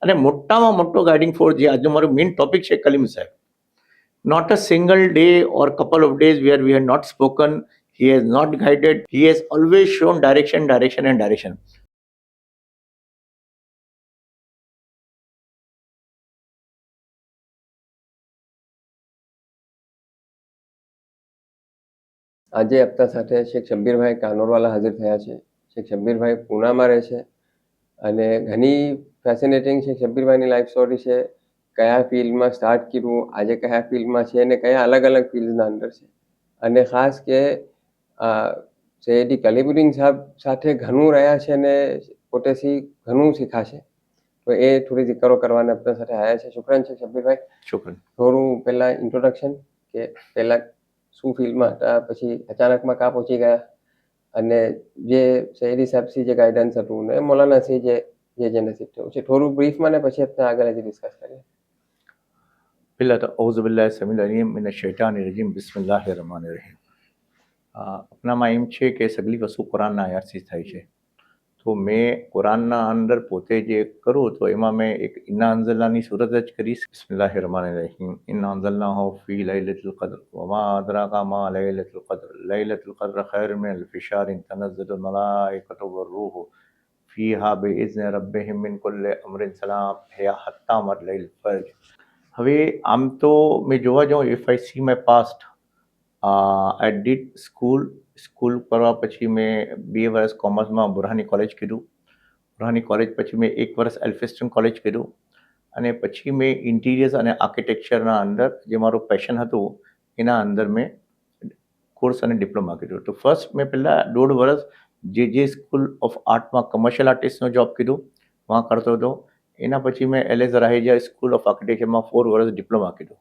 અને મોટામાં મોટો ગાઈડિંગ ફોર્સ જે આજનો મારો મેઇન ટોપિક છે કલીમ સાહેબ. Not a single day or couple of days where we have not spoken. He has not guided. He has always shown direction, direction, and direction. આજે આપતા સાથે શેખ શબ્બીરભાઈ કાનોરવાલા હાજર થયા છે. શેખ શબ્બીરભાઈ પૂનામાં રહે છે અને ઘણી ફેસિનેટિંગ શેખ શબ્બીરભાઈની લાઈફ સ્ટોરી છે. કયા ફિલ્ડમાં સ્ટાર્ટ કર્યું, આજે કયા ફિલ્ડમાં છે અને કયા અલગ અલગ ફિલ્ડના અંદર છે. અને ખાસ કે સૈયદી કલીબુદ્દીન સાહેબ સાથે ઘણું રહ્યા છે અને પોતેથી ઘણું શીખાશે. તો એ થોડી દીકરો કરવાને આપણા સાથે આવ્યા છે. શુક્રાન શેખ શબ્બીરભાઈ. શુક્રાન. થોડું પહેલા ઇન્ટ્રોડક્શન કે પહેલા શું ફિલ્ડમાં હતા, પછી અચાનકમાં કાં પહોંચી ગયા અને જે સૈયદી સાહેબથી જે ગાઈડન્સ હતું ને મૌલાનાથી જે નસીબ થયું છે, થોડું બ્રીફમાં ને પછી આપણે આગળ હજી ડિસ્કસ કરીએ. પહેલાં તો ઔઝુ બિલ્લાહિ સમીલ અલીમ મિનશ શૈતાનિર રજીમ બિસ્મિલ્લાહિર રહમાનિર રહીમ. આપણામાં એમ છે કે સગલી વસ્તુ કુરાનના આયાતથી થાય છે. તો મેં કુરાનના અંદર પોતે જે કરું તો એમાં મેં એક ઇન્ના અંઝલનાની સૂરત જ કરીશ. બિસ્મિલ્લાહિર રહમાનિર રહીમ. ઇન્ના અંઝલનાહુ ફી લૈલતિલ કદ્ર વમા અદરાકા મા લૈલતુલ કદ્ર લૈલતુલ કદ્ર ખૈરુમ મિન અલ્ફિ શહરિન તનઝ્ઝલુલ મલાઇકતુ વર-રૂહુ ફીહા બિઇઝ્નિ રબ્બિહિમ મિન કુલ્લિ અમરિન સલામ હિયા હત્તા મત્લઇલ ફજર. હવે આમ તો મેં જોવા જાઉં, if I see my past, I did school કરવા પછી મેં 2 વર્ષ કોમર્સમાં બુરહાની કોલેજ કર્યું. બુરહાની કોલેજ પછી મેં 1 વર્ષ એલ્ફિસ્ટન કોલેજ કર્યું અને પછી મેં ઇન્ટિરિયર્સ અને આર્કિટેક્ચરના અંદર જે મારું પેશન હતું એના અંદર મેં કોર્સ અને ડિપ્લોમા કર્યું. તો ફર્સ્ટ મેં પહેલાં 1.5 વર્ષ જે સ્કૂલ ઓફ આર્ટમાં કમર્શિયલ આર્ટિસ્ટનો જોબ કર્યું, વहाँ કરતો હતો. એના પછી મેં LS રાહેજા સ્કૂલ ઓફ આર્કિટેક્ચરમાં 4 વર્ષ ડિપ્લોમા કર્યું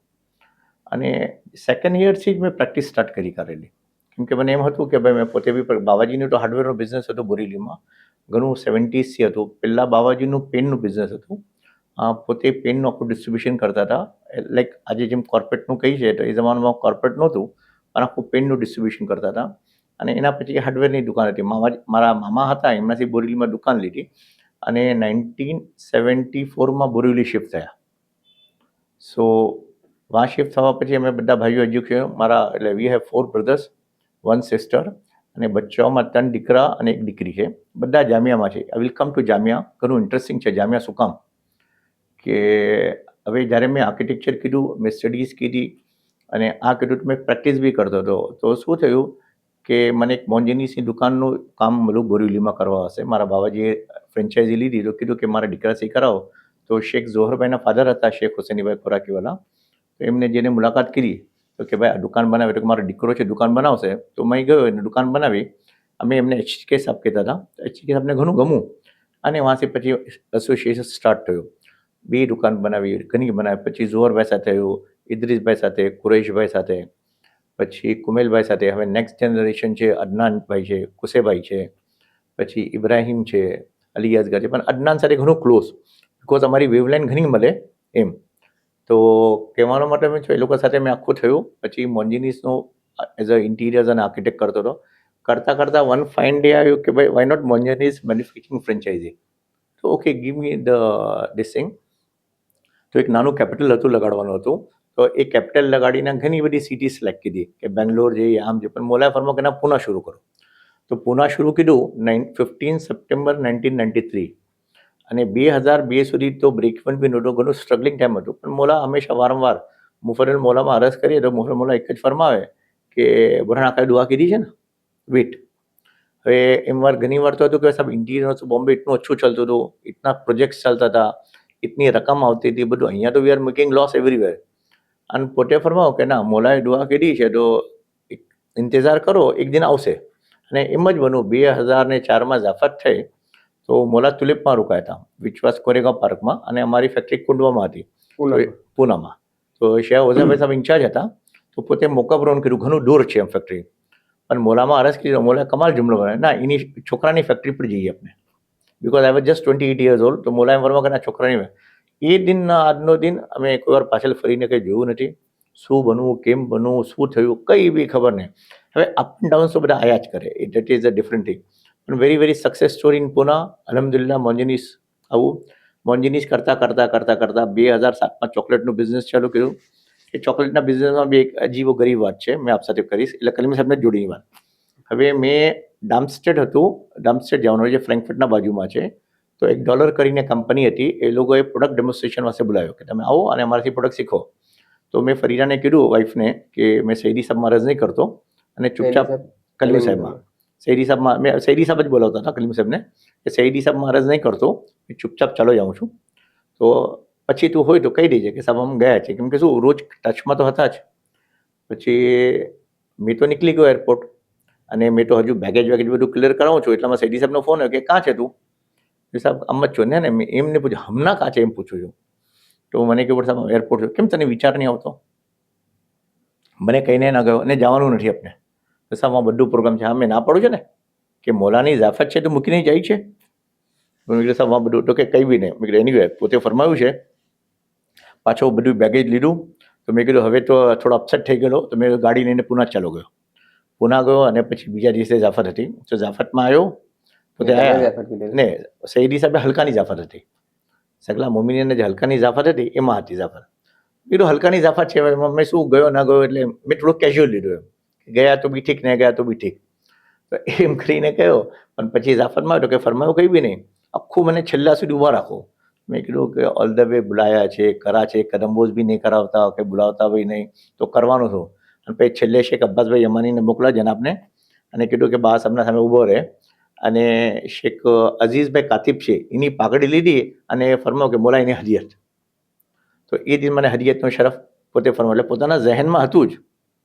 અને સેકન્ડ યરથી જ મેં પ્રેક્ટિસ સ્ટાર્ટ કરેલી. કેમ કે મને એમ હતું કે ભાઈ મેં પોતે બી બાવાજીનું તો હાર્ડવેરનો બિઝનેસ હતો બોરીલીમાં, ઘણું 70sથી હતું. પહેલાં બાવાજીનું પેનનું બિઝનેસ હતું. પોતે પેનનું આખું ડિસ્ટ્રીબ્યુશન કરતા હતા. લાઈક આજે જેમ કોર્પોરેટનું કહી છે તો એ જમાનામાં કોર્પોરેટ નહોતું, પણ આખું પેનનું ડિસ્ટ્રીબ્યુશન કરતા હતા. અને એના પછી હાર્ડવેરની દુકાન હતી. મારા મામા હતા, એમનાથી બોરીલીમાં દુકાન લીધી અને 1974માં બોરીવલી શિફ્ટ થયા. સો વहाँ શિફ્ટ થવા પછી અમે બધા ભાઈઓ એજ્યુકેશન મારા એટલે વી હેવ 4 બ્રધર્સ 1 સિસ્ટર અને બચ્ચાઓમાં 3 દીકરા અને 1 દીકરી છે. બધા જામિયામાં છે. I will come to Jamia. ઘણું ઇન્ટરેસ્ટિંગ છે જામિયા શું કામ કે હવે જ્યારે મેં આર્કિટેક્ચર કીધું, મેં સ્ટડીઝ કીધી અને આ કીધું તો મેં પ્રેક્ટિસ બી કરતો હતો. તો શું થયું કે મને એક મોન્જેનીસની દુકાનનું કામ મળ્યું બોરીવલીમાં કરવા હશે. મારા બાબાજીએ ફ્રેન્ચાઇઝી લીધી તો કીધું કે મારા દીકરાથી કરાવો. તો શેખ ઝોહરભાઈના ફાધર હતા શેખ હુસૈનીભાઈ ખોરાકીવાલા. તો એમને જેને મુલાકાત કરી તો કે ભાઈ આ દુકાન બનાવે, તો મારો દીકરો છે દુકાન બનાવશે. તો મેં ગયો એને દુકાન બનાવી. અમે એમને HK સાહેબ કહેતા હતા. HK સાહેબને ઘણું ગમ્યું અને વાંથી પછી એસોસિએશન સ્ટાર્ટ થયું. 2 દુકાન બનાવી, ઘણી બનાવી. પછી ઝોહરભાઈ સાથે થયું, ઇદ્રીસભાઈ સાથે, કુરેશભાઈ સાથે, પછી કુમેલભાઈ સાથે. હવે નેક્સ્ટ જનરેશન છે, અદનાનભાઈ છે, કુસેભાઈ છે, પછી ઇબ્રાહિમ છે, અલી અસગર છે. પણ અદનાન સાથે ઘણું ક્લોઝ, બિકોઝ અમારી વેવલાઇન ઘણી મળે એમ. તો કહેવાનો મતલબ એ છે એ લોકો સાથે મેં આખું થયું. પછી મોન્જિનીસનો એઝ અ ઇન્ટિરિયર્સ અને આર્કિટેક્ટ કરતો હતો. કરતાં વન ફાઇન ડે આવ્યું કે ભાઈ વાય નોટ મોન્જિનીસ મેન્યુફેક્ચરિંગ ફ્રેન્ચાઇઝી. તો okay give me this thing. તો એક નાનું કેપિટલ હતું લગાડવાનું હતું. તો એ કેપિટલ લગાડીને ઘણી બધી સિટી સિલેક્ટ કીધી કે બેંગ્લોર જઈએ આમ છે. પણ મોલાએ ફરમો કે ના પૂના શરૂ કરો. તો પૂના શરૂ કીધું 15 સપ્ટેમ્બર 1993 અને 2002 સુધી તો બ્રેક ઇવન બી નહોતો. ઘણું સ્ટ્રગલિંગ ટાઈમ હતું. પણ મોલા હંમેશા વારંવાર મુફરલ મોલામાં અરજ કરીએ તો મુફરલ મોલા એક જ ફરમાવે કે બુરહાન આકાએ દુઆ કીધી છે ને, વેટ. હવે એમ ઘણી વાર તો હતું કે સાહેબ ઇન્ટિરિયર તો બોમ્બે એટલું ઓછું ચાલતું હતું, ઇતના પ્રોજેક્ટ્સ ચાલતા હતા, ઇતની રકમ આવતી હતી, બધું. અહીંયા તો we are making loss everywhere. અને પોતે ફરમાવો કે ના મોલાએ દુઆ કીધી છે તો ઇંતજાર કરો, એક દિન આવશે. અને એમ જ બન્યું. 2004માં ઝાફત થઈ તો મોલા તુલિપમાં રોકાયા હતા, વિચ વોઝ કોરેગાંવ પાર્કમાં. અને અમારી ફેક્ટરી કુંડવામાં હતી, પૂનામાં. તો શાહ ઓઝાભાઈ સાહેબ ઇન્ચાર્જ હતા. તો પોતે મોકઅપ રાઉન્ડ કર્યું, ઘણું દૂર છે એમ ફેક્ટરી. પણ મોલામાં અરજ કરી, મોલાએ કમાલ જુમલો બનાવ્યો, ના એની છોકરાની ફેક્ટરી પર જઈએ આપણે, because I was just 28 years old. તો મોલાએ ફરવા કે ના છોકરાની. એ દિનના આજનો દિન અમે કોઈ વાર પાછળ ફરીને કંઈ જોયું નથી. શું બનવું, કેમ બનવું, શું થયું, કંઈ બી ખબર નહીં. હવે અપ એન્ડ ડાઉન્સ તો બધા આયા જ કરે, that is a different thing. પણ very success story in Poona. અલહમદુલિલ્લાહ મોન્જિનીસ આવું. મોંજીનીસ કરતાં 2007માં ચોકલેટનું બિઝનેસ ચાલુ કર્યું. એ ચોકલેટના બિઝનેસમાં બી એક અજીબો ગરીબ વાત છે, મેં આપ સાથે કરીશ, એટલે કલીમ સાહેબને જોડીની વાત. હવે મેં ડામ્પસ્ટેડ હતું, ડામ્પસ્ટેડ જવાનું જે ફ્રેન્કફર્ટના બાજુમાં છે, તો એક ડોલર કરીને કંપની હતી, એ લોકોએ પ્રોડક્ટ ડેમોન્સ્ટ્રેશન વાસ્તે બોલાવ્યો કે તમે આવો અને અમારાથી પ્રોડક્ટ શીખો. તો મેં ફરીદાને કીધું વાઈફને કે મેં શહેરી સાહેબમાં રજ નહીં કરતો અને ચૂપચાપ કલીમ સાહેબમાં શહેરી સાહેબમાં મેં શહેરી સાહેબ જ બોલાવતા હતા કલીમ સાહેબને કે શહેરી સાહેબમાં રજ નહીં કરતો, મેં ચૂપચાપ ચાલો જાઉં છું. તો પછી તું હોય તો કહી દેજે કે સાહેબ આમ ગયા છે, કેમ કે શું રોજ ટચમાં તો હતા જ. પછી મેં તો નીકળી ગયો એરપોર્ટ અને મેં તો હજુ બેગેજ બધું ક્લિયર કરાવું છું, એટલામાં શેરી સાહેબનો ફોન આવ્યો કે કાં છે તું? સાહેબ આમ જ છો ને મેં એમને પૂછ્યું હમણાં કાં છે એમ પૂછું છું. તો મને કહ્યું સાહેબ એરપોર્ટ છે. કેમ તને વિચાર નહીં આવતો? મને કહીને ના ગયો અને જવાનું નથી આપણે. તો સાહેબ આ બધું પ્રોગ્રામ છે. હા મેં ના પાડું છે ને કે મોલાની ઝાફત છે તો મૂકીને જાય છે. મેં કીધું સાહેબ આ બધું તો કે કંઈ બી નહીં. મેં કીધું એની પોતે ફરમાવ્યું છે. પાછો બધું બેગેજ લીધું. તો મેં કીધું હવે તો થોડો અપસેટ થઈ ગયો, તો મેં ગાડી લઈને પુના ચાલો ગયો. પુના ગયો અને પછી બીજા દિવસે ઝાફત હતી, તો ઝાફતમાં આવ્યો પોતે આવ્યા ને સઈદી સાહેબે હલકાની ઝાફત હતી, સગલા મોમિનીને જે હલકાની ઝાફત હતી એમાં હતી ઝાફત. કીધું હલકાની ઝાફત છે, મેં શું ગયો ના ગયો એટલે મેં થોડું કેઝ્યુઅલ લીધું, એમ ગયા તો બી ઠીક ને ગયા તો બી ઠીક, તો એમ કરીને કહ્યો. પણ પછી ઝાફતમાં આવ્યો કે ફરમાયું કંઈ બી નહીં, આખું મને છેલ્લા સુધી ઊભા રાખો. મેં કીધું કે ઓલ ધ વે બોલાયા છે, કરા છે, કદમબોઝ બી નહીં કરાવતા કે બોલાવતા બી નહીં, તો કરવાનું શું. અને પછી છેલ્લે શેખ અબ્બાસભાઈ યમાનીને મોકલા જનાબને અને કીધું કે બા સાહેબના સામે ઊભો રહે. અને શેખ અઝીઝભાઈ કાતિબ છે એની પાઘડી લીધી અને ફરમાવ્યું કે મોલા એની હરિયત. તો એ દિન મને હરિયતનો શરફ પોતે ફરમાવ્યો, એટલે પોતાના ઝહેનમાં હતું જ.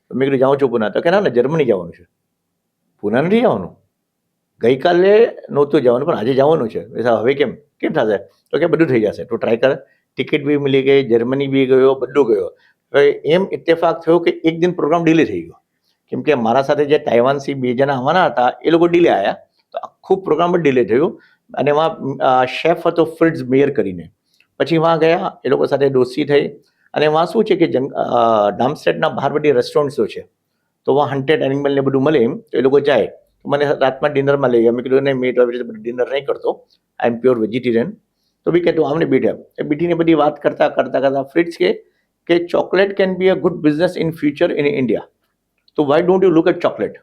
તો મેં કીધું જાઉં છું પુના, તો કે ના જર્મની જવાનું છે, પુના નથી જવાનું. ગઈકાલે નહોતું જવાનું પણ આજે જવાનું છે. હવે કેમ થશે? તો કે બધું થઈ જશે, તો ટ્રાય કર. ટિકિટ બી મળી ગઈ, જર્મની બી ગયો, બધું ગયો. હવે એમ ઇત્તેફાક થયો કે એક દિન પ્રોગ્રામ ડિલે થઈ ગયો, કેમ કે મારા સાથે જે તાઇવાનથી 2 જણા આવવાના હતા એ લોકો ડિલે આવ્યા, તો આખું પ્રોગ્રામ જ ડિલે થયું. અને એમાં શેફ હતો ફ્રિટ્ઝ મેયર કરીને. પછી વहाँ ગયા, એ લોકો સાથે દોસ્તી થઈ. અને વहाँ શું છે કે ડામ્પસ્ટેડના બહાર બધી રેસ્ટોરન્ટ્સો છે, તો વहाँ હન્ટેડ એનિમલ ને બધું મળે એમ, તો એ લોકો જાય. તો મને રાતમાં ડિનરમાં લઈ ગયા. મેં કીધું નહીં, મેં તો આવી રીતે ડિનર નહીં કરતો, આઈ એમ પ્યોર વેજીટેરિયન. તો બી કહેતું આમને બેઠા, એ બીટીની બધી વાત કરતા ફ્રિટ્ઝ કે chocolate can be a good business in future in India, તો why don't you look at chocolate.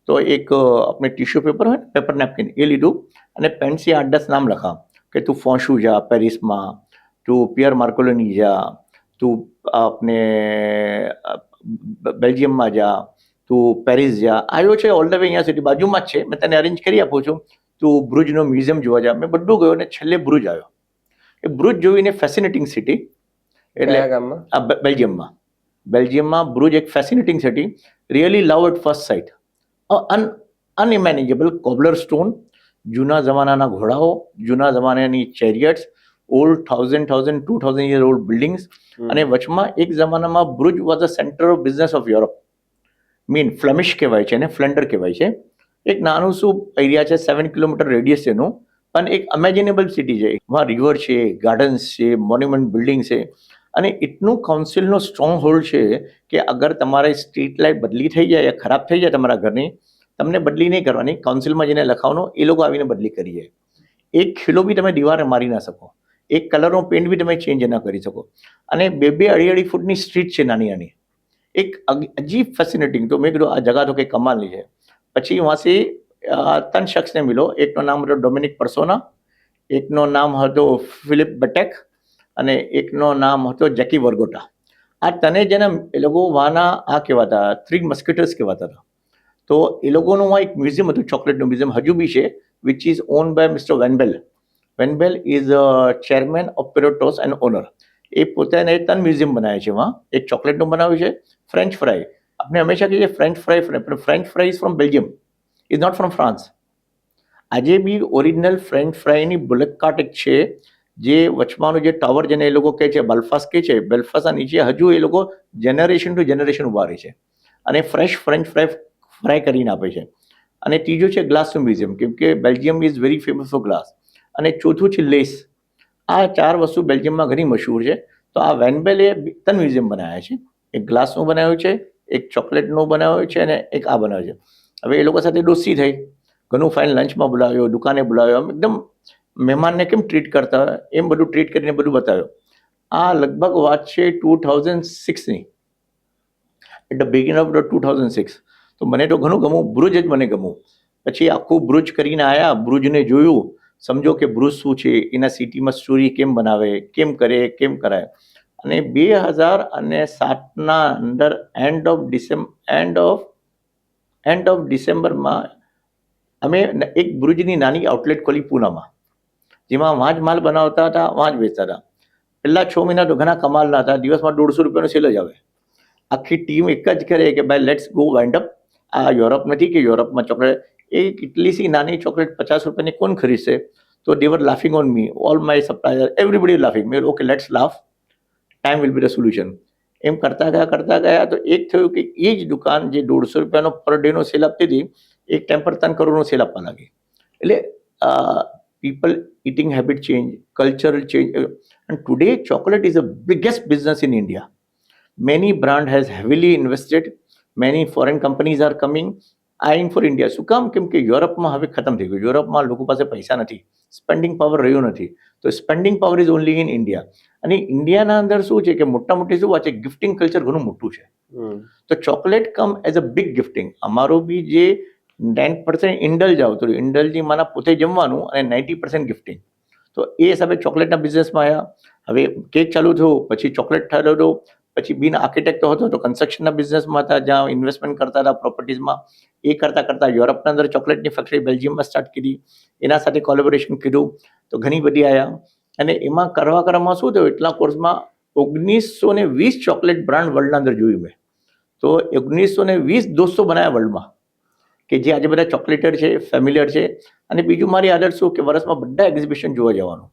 તો એક આપણે ટિશ્યુ પેપર હોય ને, પેપર નેપકિન, એ લીધું અને પેન્સી 8-10 નામ લખા કે તું ફોન્શુ જા પેરિસમાં, તું પિયર માર્કોલોની જા, તું આપણે બેલ્જિયમમાં જા, તું પેરિસ જા. આવ્યો છે ઓલ ધ વે અહીંયા સુધી બાજુમાં જ છે, મેં તને અરેન્જ કરી આપું છું. તું બ્રુજનો મ્યુઝિયમ જોવા જા. મેં બધું ગયો અને છેલ્લે બ્રુજ આવ્યો. એ બ્રુજ જોઈને ફેસિનેટિંગ સિટી, એટલે બેલ્જિયમમાં બ્રુજ એક fascinating city, really love at first sight. Unmanageable cobbler stone, જૂના જમાનાના ઘોડાઓ, જૂના જમાનાની chariots, old 2000 year old buildings. અને વચમાં એક જમાનામાં Bruges was a centre of business of Europe. Mean Flemish કહેવાય છે અને ફ્લેન્ડર કહેવાય છે. એક નાનું શું એરિયા છે, 7 કિલોમીટર રેડિયસ છે એનું, પણ એક ઇમેજિનેબલ સિટી છે. વहाँ રિવર છે, ગાર્ડન્સ છે, મોન્યુમેન્ટ બિલ્ડિંગ છે. અને એટલું કાઉન્સિલનો સ્ટ્રોંગ હોલ્ડ છે કે અગર તમારે સ્ટ્રીટ લાઇટ બદલી થઈ જાય યા ખરાબ થઈ જાય તમારા ઘરની, તમને બદલી નહીં કરવાની, કાઉન્સિલમાં જઈને લખાવવાનું, એ લોકો આવીને બદલી કરી જાય. એક ખીલો બી તમે દીવારે મારી ના શકો, એક કલરનો પેન્ટ બી તમે ચેન્જ ના કરી શકો. અને 2-2 અઢી ફૂટની સ્ટ્રીટ છે નાની નાની, એક અજીબ ફેસિનેટિંગ. તો મેં કીધું આ જગા તો કંઈ કમાલની છે. પછી વાંસી 3 શખ્સને મળ્યો. એકનો નામ હતો ડોમિનિક પર્સોના, એકનો નામ હતો ફિલિપ બટેક અને એકનો નામ હતો જેકી વર્ગોટા. આ તને જેને એ લોકો વાના આ કહેવાતા 3 મસ્કેટર્સ કહેવાતા હતા. તો એ લોકોનું એક મ્યુઝિયમ હતું, ચોકલેટનું મ્યુઝિયમ હજુ બી છે, which is own by mister Vanbel. Vanbel is chairman of Perotos and owner. એ પોતાને 3 મ્યુઝિયમ બનાવ્યા છે. એમાં એક ચોકલેટનું બનાવ્યું છે, ફ્રેન્ચ ફ્રાય. આપણે હંમેશા કહીએ ફ્રેન્ચ ફ્રાય, પણ French fry is from Belgium, is not from France. આજે બી ઓરિજિનલ ફ્રેન્ચ ફ્રાયની બુલેટ કાર્ટ એક છે, જે વચમાંનો જે ટાવર જેને એ લોકો કહે છે બલ્ફાસ કહે છે, બેલ્ફાસના નીચે હજુ એ લોકો જનરેશન ટુ જનરેશન ઉભા રહે છે અને ફ્રેશ ફ્રેન્ચ ફ્રાય કરીને આપે છે. અને ત્રીજો છે ગ્લાસનું મ્યુઝિયમ, કેમ કે Belgium is very famous for glass. અને ચોથું છે લેસ. આ 4 વસ્તુ બેલ્જિયમમાં ઘણી મશહૂર છે. તો આ વેનબેલે 3 મ્યુઝિયમ બનાવ્યા છે. એક ગ્લાસનું બનાવ્યું છે, એક ચોકલેટનું બનાવ્યું છે અને એક આ બનાવ્યું છે. હવે એ લોકો સાથે દોસ્તી થઈ, ઘણું ફાઇન લંચમાં બોલાવ્યો, દુકાને બોલાવ્યો, એકદમ મહેમાનને કેમ ટ્રીટ કરતા હોય એમ બધું ટ્રીટ કરીને બધું બતાવ્યું. આ લગભગ વાત છે 2006ની, at the begin of the 2006. તો મને તો ઘણું ગમું, ભુજ જ મને ગમું. પછી આખું ભુજ કરીને આવ્યા, ભુજને જોયું, સમજો કે ભુજ શું છે, એના સિટીમાં સ્ટોરી કેમ બનાવે, કેમ કરે, કેમ કરાય. અને 2007ના અંદર એન્ડ ઓફ ડિસેમ્બરમાં અમે એક ભુજની નાની આઉટલેટ ખોલી પૂનામાં, જેમાં વાં જ માલ બનાવતા હતા, વાં જ વેચતા હતા. પહેલા 6 મહિના તો ઘણા કમાલના હતા, દિવસમાં 150 રૂપિયાનો સેલ જ આવે. આખી ટીમ એક જ કરે કે ભાઈ લેટ્સ ગો વાઇન્ડ અપ. આ યુરોપ નથી કે યુરોપમાં ચોકલેટ, એ કેટલી સી નાની ચોકલેટ 50 રૂપિયાની કોણ ખરીદશે? તો they were laughing on me, all my supplier, everybody laughing. મેં okay let's laugh, time will be the solution. એમ કરતા ગયા તો એક થયું કે એ જ દુકાન જે 150 રૂપિયાનો પર ડેનો સેલ આપતી હતી, એક ટાઈમ પર 3 કરોડનો સેલ આપવા લાગી. એટલે people eating habit change, cultural change, and today chocolate is the biggest business in India. Many brand has heavily invested, many foreign companies are coming, eyeing for India. શું કામ? કેમ કે યુરોપમાં હવે ખતમ થઈ ગયું, યુરોપમાં લોકો પાસે પૈસા નથી, સ્પેન્ડિંગ પાવર રહ્યો નથી. તો spending power is only in India. અને ઇન્ડિયાના અંદર શું છે કે મોટી શું વાત છે, ગિફ્ટિંગ કલ્ચર ઘણું મોટું છે. તો chocolate come as a big gifting. અમારો બી જે 9% ઇન્ડલ્જ આવતું, ઇન્ડલ્જી માના પોતે જમવાનું અને 90% ગિફ્ટિંગ. તો એ હિસાબે ચોકલેટના બિઝનેસમાં આવ્યા. હવે કેક ચાલુ થયું, પછી ચોકલેટ ચાલુ થયું, પછી બિન આર્કિટેક્ટ હતો તો કન્સ્ટ્રક્શનના બિઝનેસમાં હતા, જ્યાં ઇન્વેસ્ટમેન્ટ કરતા હતા પ્રોપર્ટીઝમાં. એ કરતા યુરોપના અંદર ચોકલેટની ફેક્ટરી બેલ્જિયમમાં સ્ટાર્ટ કરી, એના સાથે કોલેબોરેશન કર્યું, તો ઘણી બધી આવ્યા. અને એમાં કરવામાં શું થયું, એટલા કોર્સમાં 1920 ચોકલેટ બ્રાન્ડ વર્લ્ડના અંદર જોયું મેં. તો 1920 દોસ્તો બનાવ્યા વર્લ્ડમાં, કે જે આજે બધા ચોકલેટર છે, ફેમિલિયર છે. અને બીજું મારી આદત શું કે વર્ષમાં બધા એક્ઝિબિશન જોવા જવાનું.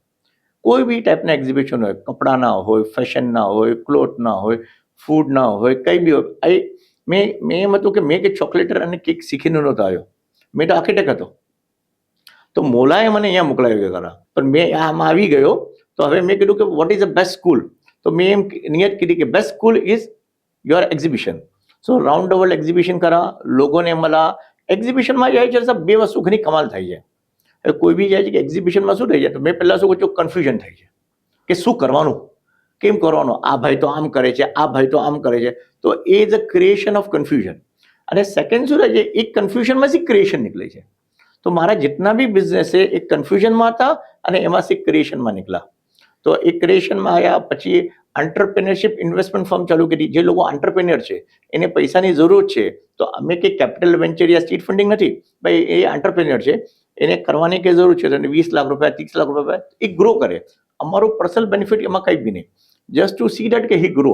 કોઈ બી ટાઈપના એક્ઝિબિશન હોય, કપડાના હોય, ફેશનના હોય, ક્લોથના હોય, ફૂડના હોય, કંઈ બી હોય. મેં એમ હતું કે મેં કે ચોકલેટર અને કેક શીખીને નહોતો આવ્યો, મેં તો આર્કિટેક્ટ હતો. તો મોલાએ મને અહીંયા મોકલાવ્યો ખરા, પણ મેં આમાં આવી ગયો. તો હવે મેં કીધું કે what is the best school? તો મેં એમ નિયત કીધી કે best school is your exhibition. So round the world exhibition કરા, લોકોને મળા. એક્ઝિબિશનમાં જાય છે સાહેબ, બે વસ્તુ ઘણી કમાલ થાય છે. હવે કોઈ બી જાય છે કે એક્ઝિબિશનમાં શું થઈ જાય, તો મેં પહેલાં શું કહું, કન્ફ્યુઝન થાય છે કે શું કરવાનું, કેમ કરવાનું. આ ભાઈ તો આમ કરે છે, આ ભાઈ તો આમ કરે છે. તો એ is a creation of confusion. અને સેકન્ડ શું થાય છે, એક કન્ફ્યુઝનમાંથી ક્રિએશન નીકળે છે. તો મારા જેટલા બી બિઝનેસ છે એ કન્ફ્યુઝનમાં હતા અને એમાંથી ક્રિએશનમાં નીકળ્યા. તો એ ક્રિએશનમાં આવ્યા. પછી એન્ટરપ્રેન્યોરશિપ ઇન્વેસ્ટમેન્ટ ફર્મ ચાલુ કરી. જે લોકો એન્ટરપ્રેન્યોર છે, એને પૈસાની જરૂર છે, તો અમે કે કેપિટલ વેન્ચર યા સ્ટ્રીટ ફંડિંગ નથી ભાઈ, એ એન્ટરપ્રેન્યોર છે, એને કરવાની કઈ જરૂર છે, અને 20 લાખ રૂપિયા, 30 લાખ રૂપિયા એ ગ્રો કરે. અમારું પર્સનલ બેનિફિટ એમાં કંઈ બી નહીં, જસ્ટ ટુ સી દેટ કે હી ગ્રો.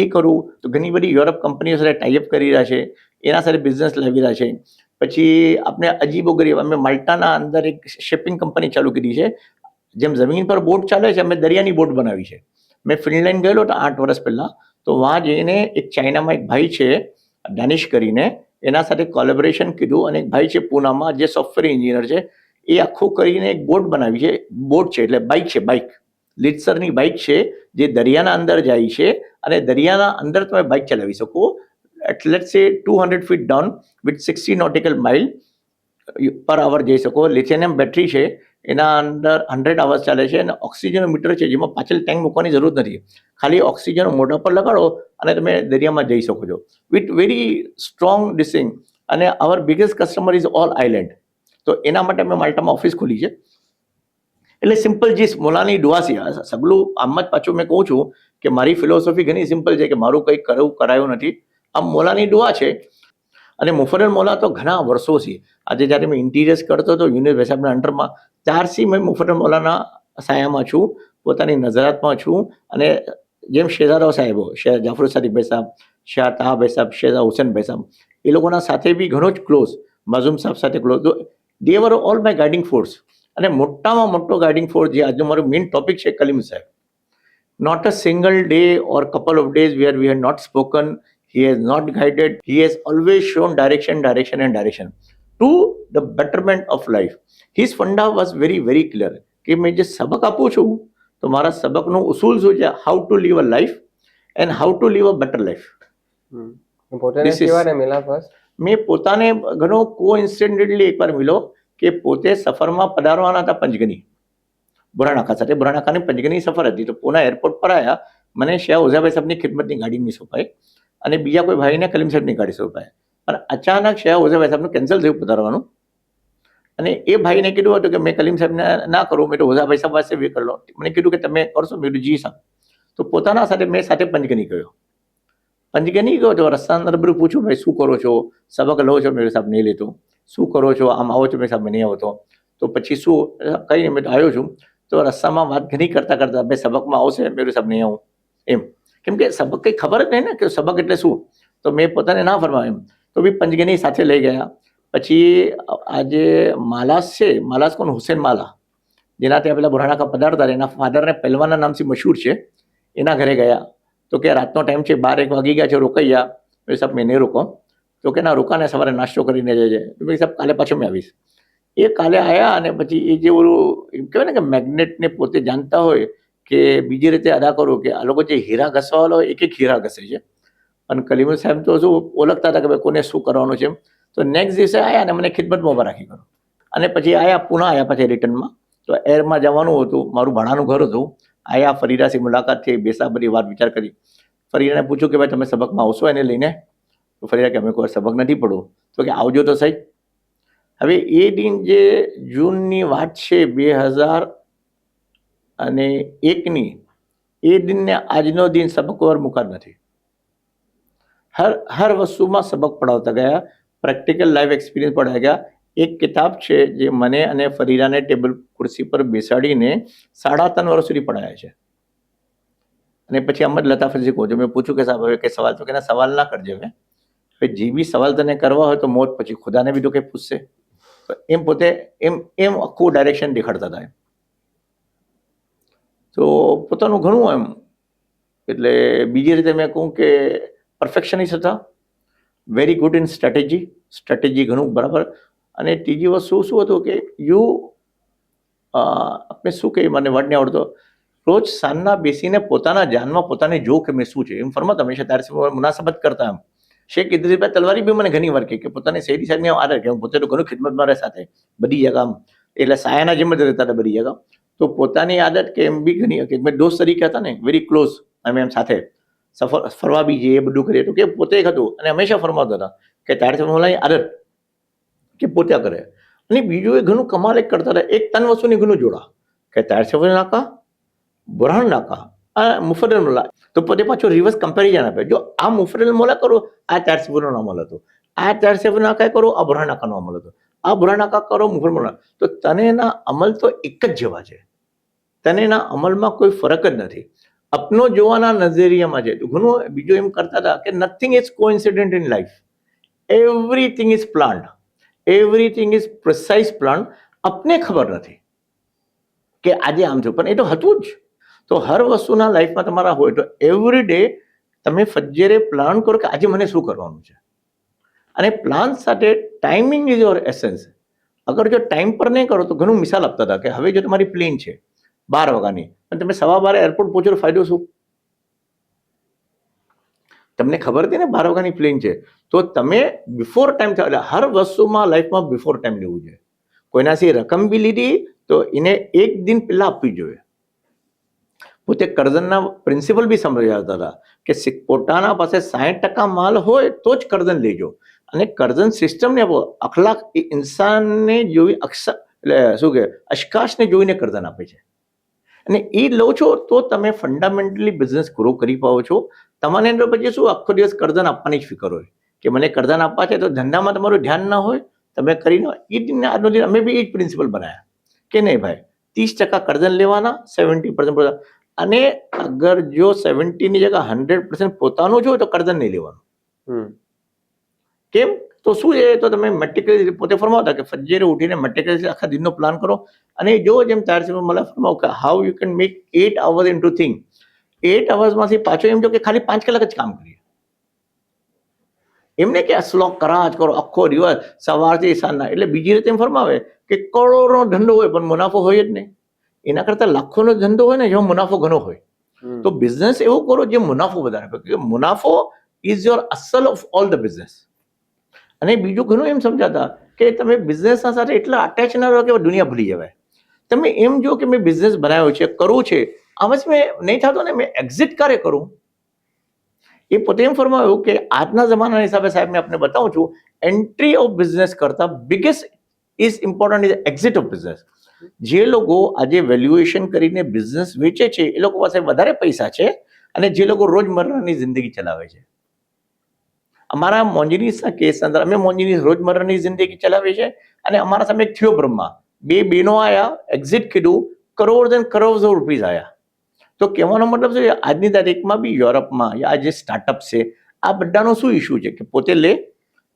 એ કરું તો ઘણી બધી યુરોપ કંપનીઓ સાથે ટાઈઅપ કરી રહ્યા છે, એના સાથે બિઝનેસ લાવી રહ્યા છે. પછી આપણે અજીબો ગરીબ, અમે માલ્ટાના અંદર એક શિપિંગ કંપની ચાલુ કરી છે. જેમ જમીન પર બોટ ચાલે છે, અમે દરિયાની બોટ બનાવી છે. મેં ફિનલેન્ડ ગયેલો હતો 8 વર્ષ પહેલાં. તો વાં જઈને એક ચાઇનામાં એક ભાઈ છે ડેનિશ કરીને, એના સાથે કોલેબોરેશન કીધું. અને એક ભાઈ છે પૂનામાં જે સોફ્ટવેર એન્જિનિયર છે, એ આખું કરીને એક બોટ બનાવી છે. બોટ છે એટલે બાઇક છે, બાઇક લિટસરની બાઇક છે, જે દરિયાના અંદર જાય છે. અને દરિયાના અંદર તમે બાઇક ચલાવી શકો. Let's say 200 feet down with 60 nautical mile per hour જઈ શકો. લિથિયમ બેટરી છે, એના અંદર 100 અવર્સ ચાલે છે. અને ઓક્સિજન મીટર છે, જેમાં પાછળ ટેન્ક મૂકવાની જરૂર નથી, ખાલી ઓક્સિજન મોઢા પર લગાડો અને તમે દરિયામાં જઈ શકો છો વિથ વેરી સ્ટ્રોંગ ડિસિંગ. અને our biggest customer is all island. તો એના માટે મેં માલ્ટામાં ઓફિસ ખોલી છે. એટલે સિમ્પલ જીસ મોલાની દુઆ છે સગલું. આમ જ પાછું મેં કહું છું કે મારી ફિલોસોફી ઘણી સિમ્પલ છે કે મારું કંઈ કરાયું નથી, આમ મોલાની દુઆ છે. અને મુફદ્દલ મૌલા તો ઘણા વર્ષોથી, આજે જ્યારે મેં ઇન્ટિરિયર્સ કરતો હતો યુનિવર્સિટીના અંડરમાં, ત્યારથી મેં મુફદ્દલ મૌલાના સાયામાં છું, પોતાની નજરાતમાં છું. અને જેમ શેઝાદા સાહેબો, શેહ જાફર સાદિક ભાઈ સાહેબ, શાહ તાહા ભાઈ સાહેબ, શેઝા હુસેન ભાઈ સાહેબ, એ લોકોના સાથે બી ઘણો જ ક્લોઝ, માઝૂમ સાહેબ સાથે close. They were all my guiding force. અને મોટામાં મોટો ગાઈડિંગ ફોર્સ જે આજનો મારો મેઇન ટોપિક છે, કલીમ સાહેબ. Not a single day or couple of days where we have not spoken. He has not guided. He has always shown direction to the betterment of life. His funda was very, very clear. કે મેં જે સબક આપું છું, તો મારા સબકનો ઉસૂલ શું છે, how to live a life and how to live a better life. મેં પોતાને ઘણો કોઇન્સિડન્ટલી એકવાર મળ્યો કે પોતે સફરમાં પધારવાના હતા પંચગની. બુરાનાકા સાથે. બુરાનાકાની પંચગની સફર હતી તો પૂના એરપોર્ટ પર આવ્યા, મને શાહ ઉઝાભાઈ સાહેબની ખિદમતની ગાડી નહીં સોંપાઈ અને બીજા કોઈ ભાઈને કલીમ સાહેબની ગાડી સોંપાઈ. પણ અચાનક શાહ ઉઝાભાઈ સાહેબનું કેન્સલ થયું પધારવાનું અને એ ભાઈને કીધું હતું કે મેં કલીમ સાહેબને ના કરું, મેં તો ઉઝાભાઈ સાહેબ પાસે વે કરી લો. મને કીધું કે તમે કરશો? મેં કીધું જી સાહેબ. તો પોતાના સાથે મેં સાથે પંચગની ગયો. પંચગની ગયો તો રસ્તા અંદર બધું પૂછ્યું, ભાઈ શું કરો છો, સબક લો છો? મેં સાહેબ નહીં લેતો. શું કરો છો? આમ આવો છો? મેં સાહેબ નહીં આવતો. તો પછી શું? કંઈ નહીં, મેં તો આવ્યો છું. તો રસ્તામાં વાત ઘણી કરતા કરતા ભાઈ સબકમાં આવશે? મેં સાહેબ નહીં આવું એમ, કેમ કે સબક કંઈ ખબર જ નહીં ને કે સબક એટલે શું. તો મેં પોતાને ના ફરવા એમ. તો બી પંચગની સાથે લઈ ગયા. પછી આજે માલાસ છે, માલાસ કોણ? હુસેન માલા, જેના ત્યાં પેલા બુરાનાકા પધારતા, એના ફાધરને પહેલવાના નામથી મશહૂર છે, એના ઘરે ગયા. તો કે રાતનો ટાઈમ છે, 12-1 વાગી ગયા છે, રોકાઈ ગયા. તો સાહેબ મેં નહીં રોકો. તો કે ના રોકાને, સવારે નાસ્તો કરીને જજે. તો ભાઈ સાહેબ કાલે પાછો મેં આવીશ. એ કાલે આવ્યા અને પછી એ જે ઓલું કહેવાય ને કે મેગ્નેટને પોતે જાણતા હોય કે બીજી રીતે અદા કરો કે આ લોકો જે હીરા ઘસવાવાળા હોય એક હીરા ઘસે છે. અને કલીમ સાહેબ તો શું ઓળખતા હતા કે ભાઈ કોને શું કરવાનું છે. તો નેક્સ્ટ દિવસે આવ્યા અને મને ખિદમતમાં ઉભા રાખી ગયો. અને પછી આવ્યા, પૂના આવ્યા પછી રિટર્નમાં. તો એરમાં જવાનું હતું, મારું ભાડાનું ઘર હતું. આવ્યા, ફરીદાથી મુલાકાત થઈ, બેસા, બધી વાત વિચાર કરી. ફરીદાને પૂછ્યું કે ભાઈ તમે સબકમાં આવશો એને લઈને? તો ફરીદા કે અમે કોઈ સબક નથી પડવું. તો કે આવજો તો સહી. હવે એ દિન જે જૂનની વાત છે 2001ની, એ દિનને આજનો દિન સબક વગર મુકાત નથી. હર વસ્તુમાં સબક પડાવતા ગયા, પ્રેક્ટિકલ લાઈફ એક્સપિરિયન્સ પડાવી ગયા. એક કિતાબ છે જે મને અને ફરીદાને ટેબલ ખુરશી પર બેસાડીને 3.5 વર્ષ સુધી પડાયા છે. અને પછી અહમદ લતાફતજી કહું છું, મેં પૂછ્યું કે સાહેબ હવે કે સવાલ, તો કે ના સવાલ ના કરજે. હવે જે બી સવાલ તને કરવા હોય તો મોત પછી ખુદાને બી તો કંઈ પૂછશે. તો એમ પોતે એમ આખું ડાયરેક્શન દેખાડતા હતા. તો પોતાનું ઘણું એમ, એટલે બીજી રીતે મેં કહું કે પરફેક્શનિસ્ટ હતા, વેરી ગુડ ઇન સ્ટ્રેટેજી ઘણું બરાબર. અને ત્રીજી વસ્તુ શું હતું કે આપણે શું કહીએ, મને વર્ડ નહીં આવડતો, રોજ સાંજના બેસીને પોતાના જાનમાં પોતાને જો કે મેં શું છે એમ ફરમાતા. હંમેશા તારે મુનાસબત કરતા એમ. શેખ ઇદ્રીસભાઈ તલવારી બી મને ઘણી વાર કે પોતાની શેરી સાહેબની આદત કે હું પોતે તો ઘણું ખિદમતમાં રહે સાથે બધી જગા, એટલે સાયાના જેમ જ રહેતા હતા બધી જગા. તો પોતાની આદત કે એમ બી ઘણી કે મેં દોસ્ત તરીકે હતા ને, વેરી ક્લોઝ. અમે એમ સાથે ફરવા બી જઈએ, એ બધું કરીએ. તો કે પોતે એક હતું અને હંમેશા ફરમાતા હતા કે તારે મોલાની આદત કે પોતે કરે. અને બીજું એ ઘણું કમાલ એક કરતા હતા, એક 3 વસ્તુની ઘણું જોડા કે તાર સફર નાકા, બુરહાન નાકા, આ મુફદ્દલ મોલા. તો પોતે પાછો રિવર્સ કમ્પેરિઝન આપે, જો આ મુફદ્દલ મોલા કરો આ 4 સફરનો અમલ હતો, આ 4 સફર નાકા કરો આ બુરહાન નાકાનો અમલ હતો, આ બુરહાન નાકા કરો મુફદ્દલ મોલા. તો તને એના અમલ તો એક જ જેવા છે, તને એના અમલમાં કોઈ ફરક જ નથી. અપનો જોવાના નજરિયામાં છે. તો ઘણું બીજું એમ કરતા હતા કે nothing is coincident in life, everything is planned, everything is precise plan. આપને ખબર નથી કે આજે આમ થયું, પણ એ તો હતું જ. તો હર વસ્તુના લાઈફમાં તમારા હોય તો એવરી ડે તમે ફજ્જરે પ્લાન કરો કે આજે મને શું કરવાનું છે. અને પ્લાન સાથે ટાઈમિંગ ઇઝ યોર એસેન્સ. અગર જો ટાઈમ પર નહીં કરો તો ઘણું મિસાલ આપતા હતા કે હવે જો તમારી પ્લેન છે 12 વાગ્યાની અને તમે 12:15 એરપોર્ટ પહોંચો તો ફાયદો શું? તમને ખબર હતી ને 12 વાગ્યાની પ્લેન છે, તો તમે બિફોર ટાઈમ થાય. એટલે હર વસ્તુમાં લાઈફમાં બિફોર ટાઈમ લેવું જોઈએ. કોઈનાથી રકમ બી લીધી તો એને 1 દિન પહેલા આપવી જોઈએ. પોતે કરઝનના પ્રિન્સિપલ બી સમજાવતા હતા કે પોતાના પાસે 60% માલ હોય તો જ કરઝન લેજો. અને કરઝન સિસ્ટમને આપો. અખલાક એ ઇન્સાનને જોઈ એટલે શું કે અશકાશને જોઈને કરઝન આપે છે. અને એ લો છો તો તમે ફંડામેન્ટલી બિઝનેસ ગ્રો કરી પાવો છો. તમારે અંદર પછી શું આખો દિવસ કરઝન આપવાની જ ફિકર હોય કે મને કરઝન આપવા છે, તો ધંધામાં તમારું ધ્યાન ના હોય, તમે કરી ના હોય. એ દિન આજનો દિન અમે બી એ જ પ્રિન્સિપલ બનાવ્યા કે નહીં ભાઈ 30% કરઝન લેવાના, 70%. અને અગર જો 70ની જગ્યા 100% પોતાનું જો તો કરઝન નહીં લેવાનું. કેમ? તો શું છે, તો તમે મેટિક્યુલસ પોતે ફરમાવતા કે ફજ્જરે ઉઠીને મેટિક્યુલસ આખા દિનનો પ્લાન કરો. અને જો જેમ તાર મને ફરમાવો કે how you can make 8 hours into thing. 8 hours પાછો એમ જો કે ખાલી 5 કલાક જ કામ કરીએ. એમને કે આ સ્લોક કરા જ કરો આખો દિવસ સવારથી સાંજના. એટલે બીજી રીતે એમ ફરમાવે કે કરોડોનો ધંધો હોય પણ મુનાફો હોય જ નહીં. એના કરતા લાખોનો ધંધો હોય ને જેમાં મુનાફો ઘણો હોય. તો બિઝનેસ એવો કરો જે મુનાફો વધારે આપે. મુનાફો ઇઝ યોર અસલ ઓફ ઓલ ધ બિઝનેસ. અને બીજું ઘણું એમ સમજાતા કે તમે બિઝનેસના સાથે એટલા અટેચ ના રહો કે દુનિયા ભૂલી જવાય. તમે એમ જો કે મેં બિઝનેસ બનાવ્યો છે, કરવું છે, આમાં જ મેં નહીં થતો ને, મેં એક્ઝિટ ક્યારે કરું? એ પોતે એમ ફરમાવ્યું કે આજના જમાના હિસાબે સાહેબ મેં આપને બતાવું છું, એન્ટ્રી ઓફ બિઝનેસ કરતા biggest is important is exit of business. જે લોકો આજે વેલ્યુએશન કરીને બિઝનેસ વેચે છે એ લોકો પાસે વધારે પૈસા છે અને જે લોકો રોજમર્રાની જિંદગી ચલાવે છે. અમારા મોન્જીનીસના કેસ અંદર અમે મોન્જીનીસ રોજમર્રાની જિંદગી ચલાવીએ છીએ અને અમારા સામે એક થયો બ્રહ્મા, બે બહેનો આયા, એક્ઝિટ કીધું, કરોડ એન્ડ કરોડ રૂપીઝ આયા. તો કહેવાનો મતલબ છે આજની તારીખમાં બી યુરોપમાં આ જે સ્ટાર્ટઅપ છે આ બધાનો શું ઇસ્યુ છે કે પોતે લે,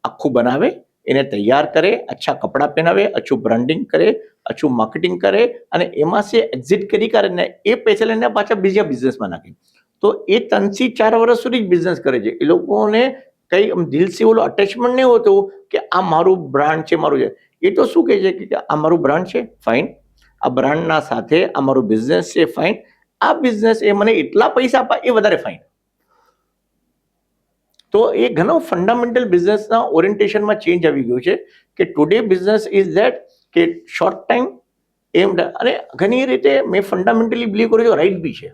આખું બનાવે, એને તૈયાર કરે, અચ્છા કપડાં પહેરાવે, અચ્છું બ્રાન્ડિંગ કરે, અચ્છું માર્કેટિંગ કરે અને એમાં છે એક્ઝિટ કરી કરીને એ પૈસા લઈને પાછા બીજા બિઝનેસમાં નાખે. તો એ 3 થી 4 વર્ષ સુધી જ બિઝનેસ કરે છે. એ લોકોને કઈ દિલથી ઓલું અટેચમેન્ટ નહીં હોતું કે આ મારું બ્રાન્ડ છે, મારું છે. એ તો શું કહે છે કે આ મારું બ્રાન્ડ છે, ફાઇન, આ બ્રાન્ડના સાથે આ મારું બિઝનેસ છે, ફાઇન, આ બિઝનેસ એ મને એટલા પૈસા આપે એ વધારે ફાઇન. તો એ ઘણો ફંડામેન્ટલ બિઝનેસના ઓરિએન્ટેશનમાં ચેન્જ આવી ગયું છે કે ટુડે બિઝનેસ ઇઝ ધેટ કે શોર્ટ ટાઈમ એમ. અને ઘણી રીતે મેં ફંડામેન્ટલી બિલીવ કરું છું રાઈટ બી છે,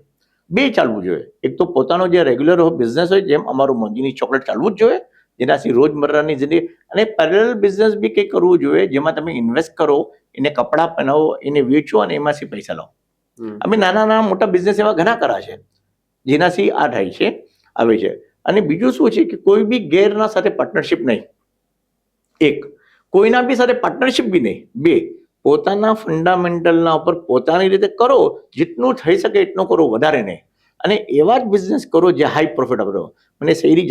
બે ચાલવું જોઈએ. એક તો પોતાનો જે રેગ્યુલર બિઝનેસ હોય, જેમ અમારું મોન્જીની ચોકલેટ ચાલવું જ જોઈએ, જેનાથી રોજમર્રાની જિંદગી, અને પેરેલલ બિઝનેસ બી કંઈક કરવું જોઈએ જેમાં તમે ઇન્વેસ્ટ કરો, એને કપડાં પહેરાવો, એને વેચો અને એમાંથી પૈસા લાવો. અમે નાના નાના મોટા બિઝનેસ એવા ઘણા કર્યા છે જેનાથી આ થાય છે, આવે છે. અને બીજું શું છે કે કોઈ બી ગેરના સાથે પાર્ટનરશિપ નહીં. એક, કોઈના બી સાથે પાર્ટનરશિપ બી નહીં. બે, પોતાના ફંડામેન્ટલના ઉપર પોતાની રીતે કરો, જેટલું થઈ શકે એટલું કરો, વધારે નહીં. અને એવા જ બિઝનેસ કરો જે હાઈ પ્રોફિટ આપે. મને શેરી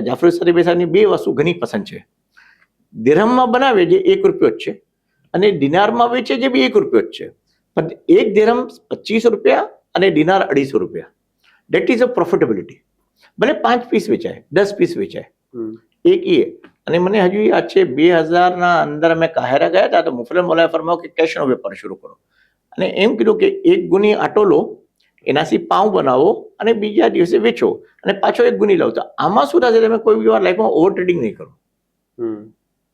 જાફર સાહેબની બે વસ્તુ ઘણી પસંદ છે. દિરહમમાં બનાવે જે 1 રૂપિયો જ છે અને દિનારમાં વેચે જે બી 1 રૂપિયો જ છે. પણ એક દિરહમ 25 રૂપિયા અને દિનાર 250 રૂપિયા. That is a profitability. ભલે 5 પીસ વેચાય, 10 પીસ વેચાય, એક એ. અને મને હજુ યાદ છે 2000 અંદર અમે કાહેરા ગયા હતા તો મુફરલ મોલાએ ફરમાવ્યું કે કેશનો વેપાર શરૂ કરો. અને એમ કીધું કે 1 ગુની આટો લો, એનાથી પાઉં બનાવો અને બીજા દિવસે વેચો અને પાછો 1 ગુની લાવો. તો આમાં શું થશે, તમે કોઈ બી વાર લાઈફમાં ઓવર ટ્રેડિંગ નહીં કરો.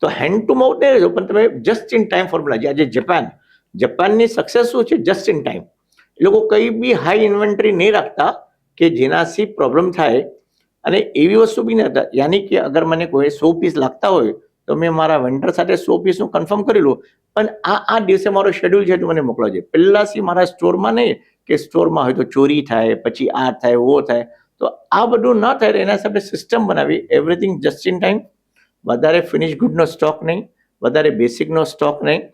તો હેન્ડ ટુ માઉથ નહીં રહેજો, પણ તમે જસ્ટ ઇન ટાઈમ ફોર્મ્યુલા. જે આજે જપાનની સક્સેસ શું છે, જસ્ટ ઇન ટાઈમ. એ લોકો કઈ બી હાઈ ઇન્વેન્ટરી નહીં રાખતા કે જેનાથી પ્રોબ્લેમ થાય. અને એવી વસ્તુ બી નહીં હતા, યાની કે અગર મને કોઈ 100 પીસ લાગતા હોય તો મેં મારા વેન્ડર સાથે 100 પીસનું કન્ફર્મ કરી લઉં, પણ આ દિવસે મારો શેડ્યુલ છે તો મને મોકલાવજે. પહેલાથી મારા સ્ટોરમાં નહીં કે સ્ટોરમાં હોય તો ચોરી થાય, પછી આ થાય, ઓ થાય. તો આ બધું ન થાય એના સાથે સિસ્ટમ બનાવી, એવરીથિંગ જસ્ટ ઇન ટાઈમ, વધારે ફિનિશ ગુડનો સ્ટોક નહીં, વધારે બેસિકનો સ્ટોક નહીં,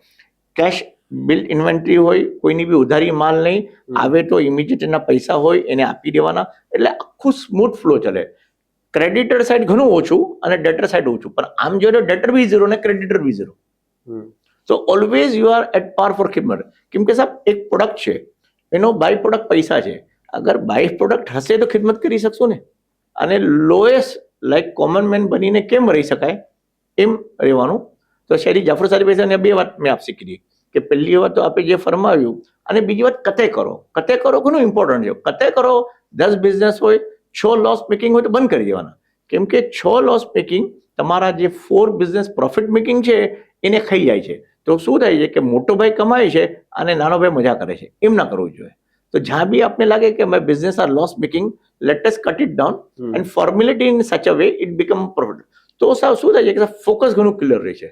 કેશ બિલ્ડ ઇન્વેન્ટરી હોય, કોઈની બી ઉધારી માલ નહીં, આવે તો ઇમિડિયેટ એના પૈસા હોય એને આપી દેવાના. એટલે આખું સ્મૂથ ફ્લો ચાલે. ક્રેડિટર સાઇડ ઘણું ઓછું અને ડેટર સાઇડ ઓછું, પણ આમ જોઈએ તો ડેટર બી 0 અને ક્રેડિટર બી 0. તો ઓલવેઝ યુ આર એટ પાર ફોર ખિદમત. કેમ કે સાહેબ એક પ્રોડક્ટ છે, એનો બાય પ્રોડક્ટ પૈસા છે. અગર બાય પ્રોડક્ટ હશે તો ખિદમત કરી શકશો ને. અને લોએસ્ટ લાઈક કોમન મેન બનીને કેમ રહી શકાય એમ રહેવાનું. તો શેરી જાફર સાહેબ બે વાત મેં આપસી કીધી કે પહેલી વાત તો આપણે જે ફરમાવ્યું, અને બીજી વાત કતે કરો. કતે કરો ઘણું ઇમ્પોર્ટન્ટ છે. કતે કરો, 10 બિઝનેસ હોય, 6 લોસ મેકિંગ હોય તો બંધ કરી દેવાના. કેમ કે 6 લોસ મેકિંગ તમારા જે 4 બિઝનેસ પ્રોફિટ મેકિંગ છે એને ખાઈ જાય છે. તો શું થાય છે કે મોટો ભાઈ કમાય છે અને નાનો ભાઈ મજા કરે છે. એમ ના કરવું જોઈએ. તો જ્યાં બી આપને લાગે કે my business are loss making, let us cut it down and formulate in such a way it become profit. તો સાહેબ શું થાય છે કે ફોકસ ઘણું ક્લિયર રહે છે.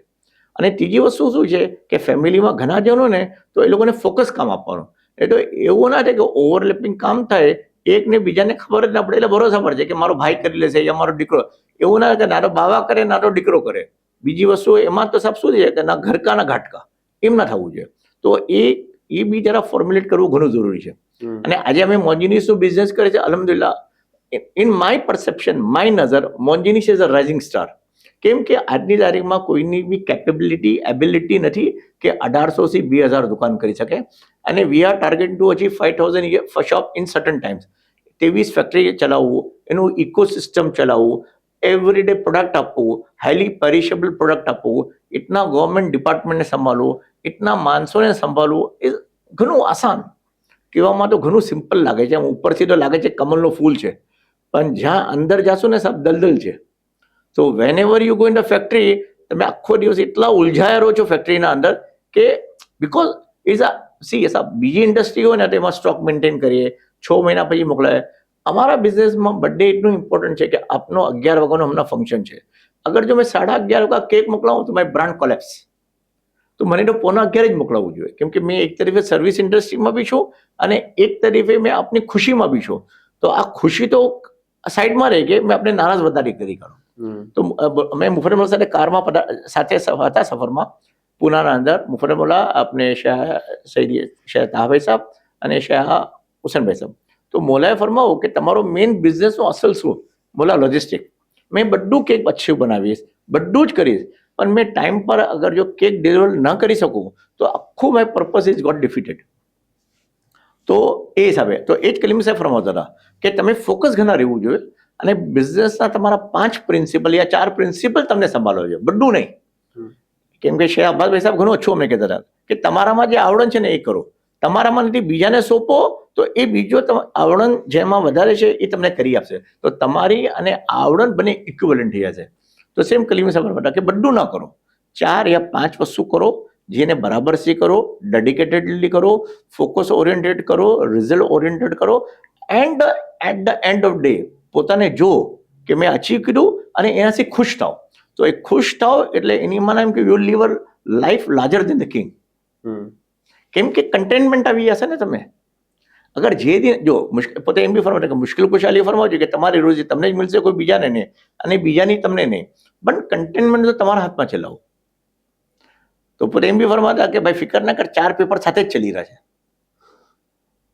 અને ત્રીજી વસ્તુ શું છે કે ફેમિલીમાં ઘણા જણો ને તો એ લોકોને ફોકસ કામ આપવાનું. એટલે એવું ના થાય કે ઓવરલેપિંગ કામ થાય, એકને બીજાને ખબર જ ના પડે, એટલે ભરોસા પડે છે કે મારો ભાઈ કરી લેશે યા મારો દીકરો. એવું ના કે નાનો બાવા કરે નાનો દીકરો કરે. બીજી વસ્તુ એમાં તો સાહેબ શું છે કે ના ઘરકા ના ઘાટકા, એમ ના થવું જોઈએ. તો એ બી જરા ફોર્મ્યુલેટ કરવું ઘણું જરૂરી છે. અને આજે અમે મોન્જીનીસનું બિઝનેસ કરે છે, અલહમદુલિલ્લાહ. ઇન માય પરસેપ્શન, માય નજર, મોન્જીનીસ ઇઝ અ રાઇઝિંગ સ્ટાર. કેમ કે આજની તારીખમાં કોઈની બી કેપેબિલિટી, એબિલિટી નથી કે 1800 થી 2000 દુકાન કરી શકે. અને we R target to achieve 5000 shop in certain times. 23 factory ચલાવવું, એનું ઇકોસિસ્ટમ ચલાવવું, એવરીડે પ્રોડક્ટ આપવું, હાઈલી પેરિશેબલ પ્રોડક્ટ આપવું, ઇતના ગવર્મેન્ટ ડિપાર્ટમેન્ટને સંભાળવું, ઇતના માણસોને સંભાળવું, એ ઘણું આસાન. કહેવામાં તો ઘણું સિમ્પલ લાગે છે, ઉપરથી તો લાગે છે કમલનો ફૂલ છે, પણ જ્યાં અંદર જાશો ને સાહેબ દલદલ છે. તો whenever you go in the factory, તમે આખો દિવસ એટલા ઉલઝાયા રહો છો ફેક્ટરીના અંદર કે બિકોઝ ઇઝ સી બીજી ઇન્ડસ્ટ્રી હોય ને તો એમાં સ્ટોક મેન્ટેન કરીએ, 6 મહિના પછી મોકલાય. અમારા બિઝનેસમાં બર્થડે એટલું ઇમ્પોર્ટન્ટ છે કે આપનો 11 વાગ્યાનો હમણાં ફંક્શન છે, અગર જો મેં 11:30 વાગ્યા કેક મોકલાવું તો મારી બ્રાન્ડ કોલેપ્સ. તો મને તો 11:15 જ મોકલાવવું જોઈએ, કેમ કે મેં એક તરફે સર્વિસ ઇન્ડસ્ટ્રીમાં બી છું અને એક તરફે મેં આપની ખુશીમાં બી છું. તો આ ખુશી તો સાઈડમાં રહી ગઈ, મેં આપણે નારાજ વધારી કરી કરું. તો મેં મુફદ્દલ સાથે કારમાં સાથે હતા સફરમાં પૂનાના અંદર. મુફદ્દલ આપણે શાહ તાહાભાઈ સાહેબ અને શાહ હુસેનભાઈ સાહેબ. તો મોલાએ ફરમાવું કે તમારો મેઇન બિઝનેસનો અસલ શું? મોલા લોજિસ્ટિક. મેં બધું કેક અચ્છું બનાવીશ, બધું જ કરીશ, પણ મેં ટાઈમ પર અગર જો કેક ડિલિવર ન કરી શકું તો આખું my purpose is got defeated. તો એ હિસાબે તો એ જ કલીમ સાહેબ ફરમાવતા હતા કે તમે ફોકસ ઘણા રહેવું જોઈએ અને બિઝનેસના તમારા 5 પ્રિન્સિપલ યા 4 પ્રિન્સિપલ તમને સંભાળવો જોઈએ, બધું નહીં. કેમ કે શેખ અબ્બાસભાઈ સાહેબ ઘણું ઓછું અમને કહેતા હતા કે તમારામાં જે આવડત છે ને એ કરો, તમારામાં નથી બીજાને સોંપો તો એ બીજો આવડત જેમાં વધારે છે એ તમને કરી આપશે, તો તમારી અને આવડત બંને ઇક્વિવેલન્ટ થઈ જશે. તો સેમ કલીમ સાહેબ હતા કે બધું ના કરો, 4 યા 5 વસ્તુ કરો, જેને બરાબર સી કરો, ડેડિકેટેડલી કરો, ફોકસ ઓરિએન્ટેડ કરો, રિઝલ્ટ ઓરિએન્ટેડ કરો, and at the end of day પોતાને જો કે મેં અચીવ કર્યું અને એનાથી ખુશ થાવ. તો એ ખુશ થાવ એટલે એની માને એમ કે you live a life larger than the king. કેમ કે કન્ટેનમેન્ટ આવી જશે ને તમે. અગર જે દિન જો પોતે એમ બી ફરમાવે કે મુશ્કેલ ખુશાલી ફરમાવજો કે તમારી રોજી તમને જ મળશે, કોઈ બીજાને નહીં, અને બીજાની તમને નહીં, પણ કન્ટેનમેન્ટ તો તમારા હાથમાં છે લાવો. તો પોતે એમ બી ફરમાતા કે ભાઈ ફિકર ના કર, 4 પેપર સાથે જ ચલી રહ્યા છે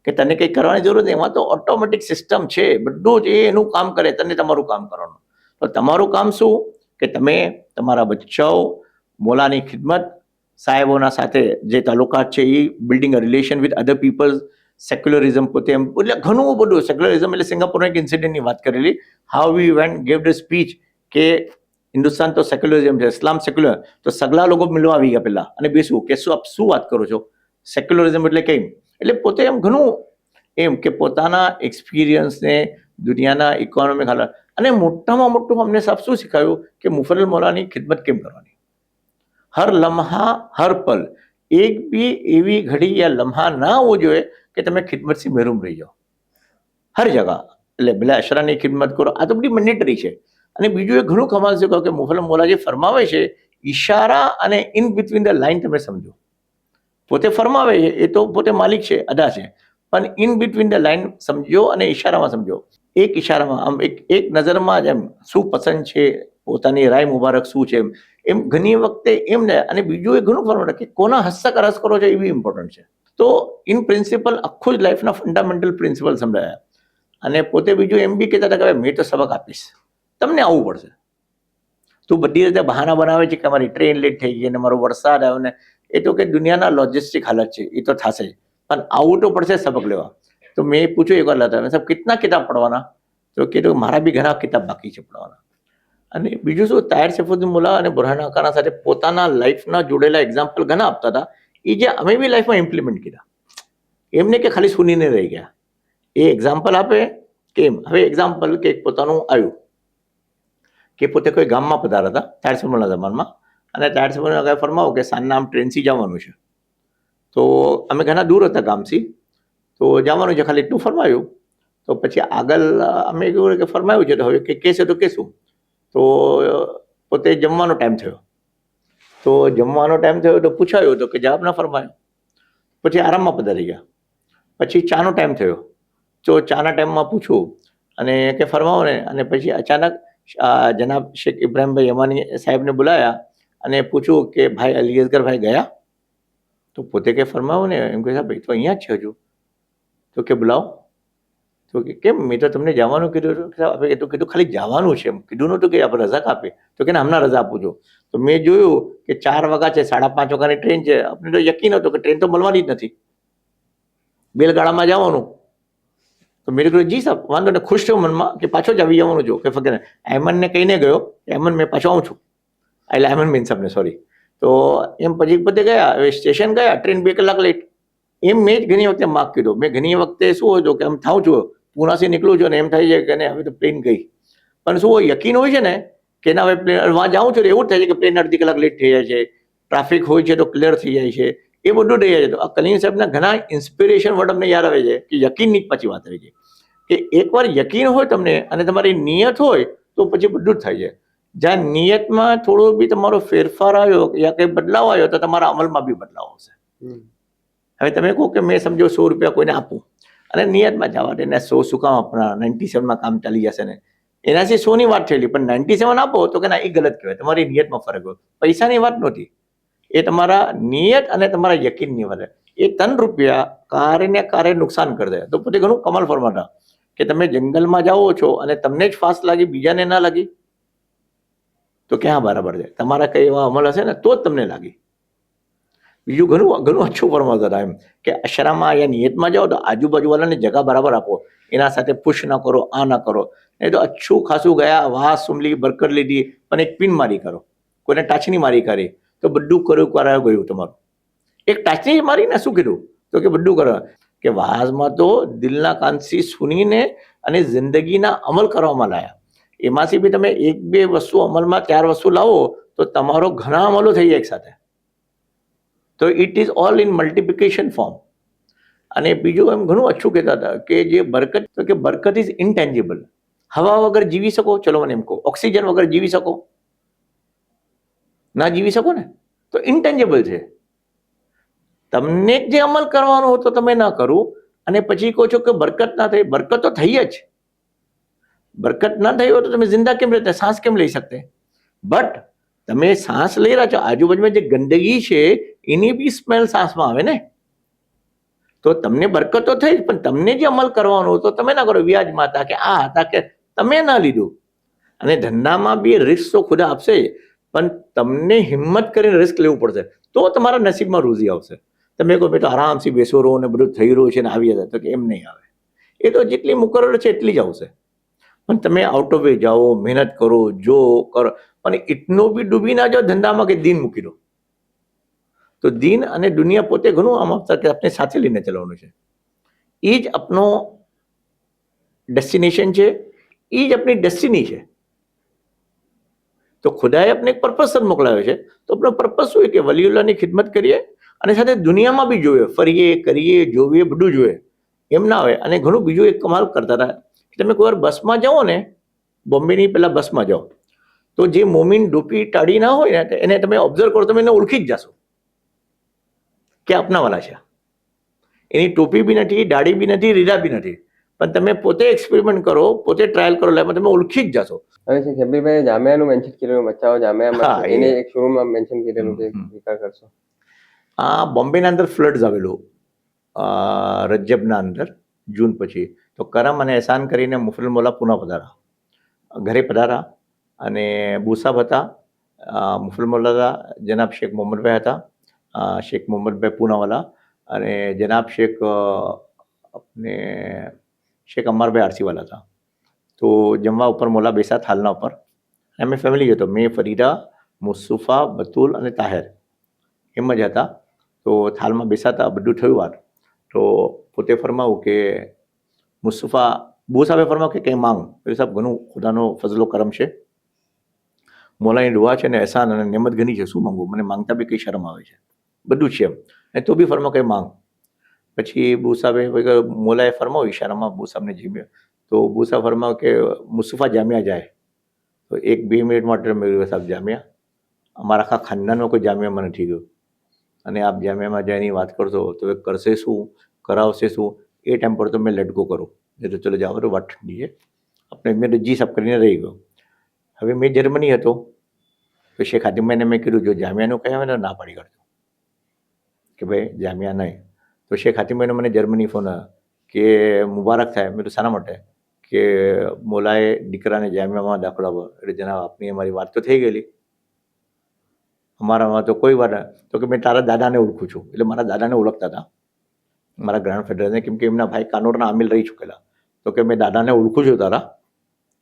કે તને કંઈ કરવાની જરૂર નથી, એમાં તો ઓટોમેટિક સિસ્ટમ છે, બધું જ એનું કામ કરે, તને તમારું કામ કરવાનું. તો તમારું કામ શું કે તમે તમારા બચ્ચાઓ મોલાની ખિદમત, સાહેબોના સાથે જે તાલુકાત છે એ building a relation with other people, secularism પોતે એમ એટલે ઘણું બધું. સેક્યુલરિઝમ એટલે સિંગાપુરના એક ઇન્સિડન્ટની વાત કરેલી, how we went gave the speech કે હિન્દુસ્તાન તો સેક્યુલરિઝમ છે, ઇસ્લામ સેક્યુલર. તો સગલા લોકો મિલવા આવી ગયા પહેલા અને બેસવું કે શું આપ શું વાત કરો છો, સેક્યુલરિઝમ એટલે કેમ. એટલે પોતે એમ ઘણું એમ કે પોતાના એક્સપિરિયન્સને દુનિયાના ઇકોનોમિક હાલત અને મોટામાં મોટું અમને સાહેબ શું શીખાયું કે મુફદ્દલ મોલાની ખિદમત કેમ કરવાની. હર લમ્હા હર પલ એક બી એવી ઘડી યા લમ્હા ના હોવો જોઈએ કે તમે ખિદમતથી મહેરૂમ રહી જાઓ. હર જગા એટલે ભલે અશરાની ખિદમત કરો, આ તો બધી મેન્ડેટરી છે. અને બીજું એ ઘણું કમાલ છે કે મુફદ્દલ મોલા જે ફરમાવે છે ઈશારા અને ઇન બિટવીન ધ લાઇન તમે સમજો. પોતે ફરમાવે છે એ તો પોતે માલિક છે, અદા છે, પણ ઇન બિટવીન ધ લાઇન સમજો અને ઈશારામાં સમજો. એક ઈશારામાં આમ એક નજરમાં જ એમ શું પસંદ છે, પોતાની રાય મુબારક શું છે, એમ ઘણી વખતે એમ ને. અને બીજું એ ઘણું ફરમાવે કે કોના હસ્તક રસ કરો છો એ બી ઇમ્પોર્ટન્ટ છે. તો ઇન પ્રિન્સિપલ આખું જ લાઈફના ફંડામેન્ટલ પ્રિન્સિપલ સમજાયા. અને પોતે બીજું એમ બી કહેતા હતા કે મેં તો સબક આપીશ, તમને આવવું પડશે. તું બધી રીતે બહાના બનાવે છે કે અમારી ટ્રેન લેટ થઈ ગઈ અને મારો વરસાદ આવ્યો ને, એ તો કે દુનિયાના લોજિસ્ટિક હાલત છે, એ તો થશે, પણ આવવું તો પડશે સબક લેવા. તો મેં પૂછ્યું એક વાર હતા સાહેબ કિતના કિતાબ પડવાના, તો કીધું મારા બી ઘણા કિતાબ બાકી છે પડવાના. અને બીજું શું, તાહિર સૈફુદ્દીન મુલ્લા અને બુરહાન આકાના સાથે પોતાના લાઈફના જોડેલા એક્ઝામ્પલ ઘણા આપતા હતા, એ જે અમે બી લાઈફમાં ઇમ્પ્લિમેન્ટ કર્યા. એમને કે ખાલી સુનીને રહી ગયા, એ એક્ઝામ્પલ આપે કેમ. હવે એક્ઝામ્પલ કે પોતાનું આવ્યું કે પોતે કોઈ ગામમાં પધારા હતા તાહિર સૈફુદ્દીનના જમાનમાં, અને તાહિર સૈફુદ્દીન ફરમાવો કે સાંજના આમ ટ્રેનથી જવાનું છે. તો અમે ઘણા દૂર હતા ગામથી, તો જવાનું છે ખાલી એટલું ફરમાયું. તો પછી આગળ અમે કહ્યું કે ફરમાયું છે તો હવે કે કહેશે તો કહેશું. તો પોતે જમવાનો ટાઈમ થયો, તો જમવાનો ટાઈમ થયો તો પૂછાયું તો કે જવાબ ના ફરમાયો. પછી આરામમાં પધારી ગયા. પછી ચાનો ટાઈમ થયો, તો ચાના ટાઈમમાં પૂછું અને કે ફરમાવો ને. અને પછી અચાનક જનાબ શેખ ઇબ્રાહીમભાઈ યમાની સાહેબને બોલાયા અને પૂછ્યું કે ભાઈ અલી અસગરભાઈ ગયા. તો પોતે કે ફરમાવો ને. એમ કહે ભાઈ તો અહીંયા જ છે હજુ. તો કે બોલાવો. તો કે કેમ, મેં તો તમને જવાનું કીધું. એ તો કીધું ખાલી જવાનું છે, એમ કીધું નહોતું કે આપણે રજા કાપી. તો કે હમણાં રજા આપું છું. તો મેં જોયું કે 4 વાગ્યા છે, 5:30 વાગ્યાની ટ્રેન છે. આપણે તો યકીન હતું કે ટ્રેન તો મળવાની જ નથી, બેલગાડામાં જવાનું. તો મેં કહ્યું જી સાહેબ વાંધો ને. ખુશ થયો મનમાં કે પાછો જ આવી જવાનું છું કે ફકર અહેમદને કહીને ગયો કે અહેમદ મેં પાછો આવું છું, એટલે અહેમદ મીન સાહેબને સોરી. તો એમ પછી પોતે ગયા, હવે સ્ટેશન ગયા, ટ્રેન 2 કલાક લેટ. એમ મેં જ ઘણી વખતે માર્ક કર્યો. મેં ઘણી વખતે શું હતું કે આમ થાઉં છું, પૂનાથી નીકળું છું ને એમ થાય છે કે હવે તો પ્લેન ગઈ, પણ શું હોય યકીન હોય છે ને કે ના હવે પ્લેન વાં જાઉં છું એવું જ થાય છે કે પ્લેન અડધી કલાક લેટ થઈ જાય છે, ટ્રાફિક હોય છે તો ક્લિયર થઈ જાય છે. એ બધું રહી જાય. તો આ કલીન સાહેબના ઘણા ઇન્સ્પિરેશન વર્ડ અમને યાદ આવે છે કે યકીનની જ પાછી વાત આવી છે કે એકવાર યકીન હોય તમને અને તમારી નિયત હોય તો પછી બધું જ થાય છે. જ્યાં નિયતમાં થોડો બી તમારો ફેરફાર આવ્યો યા કંઈ બદલાવ આવ્યો તો તમારા અમલમાં બી બદલાવ આવશે. હવે તમે કહો કે મેં સમજો 100 રૂપિયા કોઈને આપું અને નિયતમાં જવા દે ને 100 શું કામ આપણા 97 કામ ચાલી જશે ને એનાથી 100 ની વાત થયેલી પણ 97 આપો તો કે ના એ ગલત કહેવાય. તમારી નિયતમાં ફરક હોય. પૈસાની વાત નહોતી, એ તમારા નિયત અને તમારા યકીનની વાત. એ 3 રૂપિયા કારે નુકસાન કરી દે. તો પોતે ઘણું કમાલ ફરમાતા કે તમે જંગલમાં જાઓ છો અને તમને જ ફાસ લાગી બીજાને ના લાગી તો ક્યાં બરાબર છે. તમારા કઈ એવા અમલ હશે ને તો જ તમને લાગી. બીજું ઘણું અચ્છું ફરમાતા હતા એમ કે અશરામાં યા નિયતમાં જાઓ તો આજુબાજુવાળાને જગા બરાબર આપો, એના સાથે પુશ ના કરો, આ ના કરો. નહીં તો અચ્છું ખાસું ગયા વાહ સુમલી બરકત લીધી પણ એક પિન મારી કરો, કોઈને ટાચની મારી કરી તો બધું કરાયું ગયું તમારું. એક ટાચની મારીને શું કીધું તો કે બધું કરો કે વાઝમાં તો દિલના કાનથી સુનીને અને જિંદગીના અમલ કરવામાં લાયા. એમાંથી બી તમે 1-2 વસ્તુ અમલમાં 4 વસ્તુ લાવો તો તમારો ઘણા અમલો થઈ જાય એક સાથે. તો it is all in multiplication form. અને બીજું એમ ઘણું અચ્છું કહેતા હતા કે જે બરકત તો કે બરકત ઇઝ ઇનટેન્જિબલ. હવા વગર જીવી શકો? ચલો મને એમ કહો. ઓક્સિજન વગર જીવી શકો? ના જીવી શકો ને. તો ઇનટેન્જિબલ છે. તમને જે અમલ કરવાનો હતો તમે ના કરું અને પછી કહો છો કે બરકત ના થઈ. બરકત તો થઈ જ. બરકત ના થઈ હોય તો તમે જિંદા કેમ રહેતા, सांस કેમ લઈ શકતે? બટ તમે सांस લઈ રહ્યા છો, આજુબાજુમાં જે ગંદગી છે એની બી સ્મેલ सांसમાં આવે ને. તો તમને બરકત તો થઈ જ પણ તમને જે અમલ કરવાનો હતો તમે ના કરો. વ્યાજમાં હતા કે આ હતા કે તમે ના લીધું. અને ધંધામાં બી રિસ્ક તો ખુદા આપશે પણ તમને હિંમત કરીને રિસ્ક લેવું પડશે તો તમારા નસીબમાં રોજી આવશે. તમે કહો મેં તો આરામથી બેસો રહો ને બધું થઈ રહ્યું છે ને આવી જતા તો કે એમ નહીં આવે. એ તો જેટલી મુકરર છે એટલી જ આવશે. પણ તમે આઉટ ઓફ વે જાઓ, મહેનત કરો, જો કરો પણ એટલું બી ડૂબી ના જાઓ ધંધામાં કે દીન મૂકી દો. તો દીન અને દુનિયા પોતે ઘણું આમ આપતા કે આપણે સાથે લઈને ચલાવવાનું છે. એ જ આપનો ડેસ્ટિનેશન છે, એ જ આપણી ડેસ્ટિની છે. તો ખુદાએ આપણે એક પર્પસ મોકલાવ્યો છે. તો આપણો પર્પસ શું કે વલીઉલ્લાહની ખિદમત કરીએ અને સાથે દુનિયામાં બી જોઈએ, ફરીએ કરીએ જોઈએ બધું જોઈએ એમ ના હોય. અને ઘણું બીજું એક કમાલ કરતા હતા કે તમે કોઈ વાર બસમાં જાઓ ને, બોમ્બેની પહેલા બસમાં જાઓ તો જે મોમીન ડોપી ટાળી ના હોય ને એને તમે ઓબ્ઝર્વ કરો તમે એને ઓળખી જ જશો કે અપનાવાલા છે. એની ટોપી બી નથી, દાઢી બી નથી, રીડા બી નથી પણ તમે પોતે એક્સપેરિમેન્ટ કરો, પોતે ટ્રાયલ કરો લાઈફમાં તમે ઓળખી જ જશો. હવે છે શબ્બીરભાઈ જામિયાનું મેન્શન કરેલું, બચ્ચાઓ જામિયામાં હા, એને એક શોરૂમમાં મેન્શન કરેલું છે, વિચાર કરશો. બોમ્બેના અંદર ફ્લડ્સ આવેલું રજબના અંદર જૂન પછી. તો કરમ અને એહસાન કરીને મુફલ મોલા પુના પધારા, ઘરે પધારા અને બુસાબ હતા, મુફલ મોલા હતા, જનાબ શેખ મોહમ્મદભાઈ હતા, શેખ મોહમ્મદભાઈ પૂનાવાલા અને જનાબ આપણે શેખ અમ્મારભાઈ આરસીવાલા હતા. તો જમવા ઉપર મોલા બેસા થાલના ઉપર. અમે ફેમિલી હતો, મેં, ફરીદા, મુસ્તુફા, બતુલ અને તાહેર એમ જ હતા. તો થાલમાં બેસાતા બધું થયું વાત. તો પોતે ફરમાવું કે મુસ્તુફા બહુ સાહેબે ફરમાવું કે કંઈ માંગ. એ સાહેબ ઘણું ખુદાનો ફઝલો કરમ છે, મોલાની દુઆ છે ને એહસાન અને નેમત ઘણી છે, શું માંગવું, મને માંગતા બી કંઈ શરમ આવે છે, બધું છે એમ. અને તો બી ફરમાવ કંઈ માંગ. પછી બુ સાહેબે મોલાએ ફરમાવું ઈશારામાં બુ સાહેબને જીમ્યો. તો બુ સાહેબ ફરમાવ કે મુસ્તુફા જામિયા જાય. તો 1-2 મિનિટ માટે મેળવ્યો સાહેબ જામિયા. અમારા આખા ખાનદાનમાં કોઈ જામિયામાં નથી ગયું અને આપ જામિયામાં જઈને વાત કરશો તો એ કરશે શું, કરાવશે શું, એ ટાઈમ પર તો મેં લેટ ગો કરું. એ તો ચલો જાઓ, વાત ઠંડી છે આપણે. મેં તો જી સાહેબ કરીને રહી ગયો. હવે મેં જર્મની હતો તો શેખ હાતિમભાઈને મેં કીધું જો જામિયાનું કહે આવે ને ના પાડી કરજો કે ભાઈ જામિયા નહીં. તો શેખ હાતિમભાઈનો મને જર્મની ફોન કે મુબારક થાય. મેં તો શાના માટે કે મોલાએ દીકરાને જામિયામાં દાખલો આપ્યો. એટલે જનાબ આપની અમારી વાત તો થઈ ગયેલી, અમારામાં તો કોઈ વાત. તો કે મેં તારા દાદાને ઓળખું છું. એટલે મારા દાદાને ઓળખતા હતા, મારા ગ્રાન્ડ ફાધરને, કેમ કે એમના ભાઈ કાનોરના આમિલ રહી ચૂકેલા. તો કે મેં દાદાને ઓળખું છું તારા,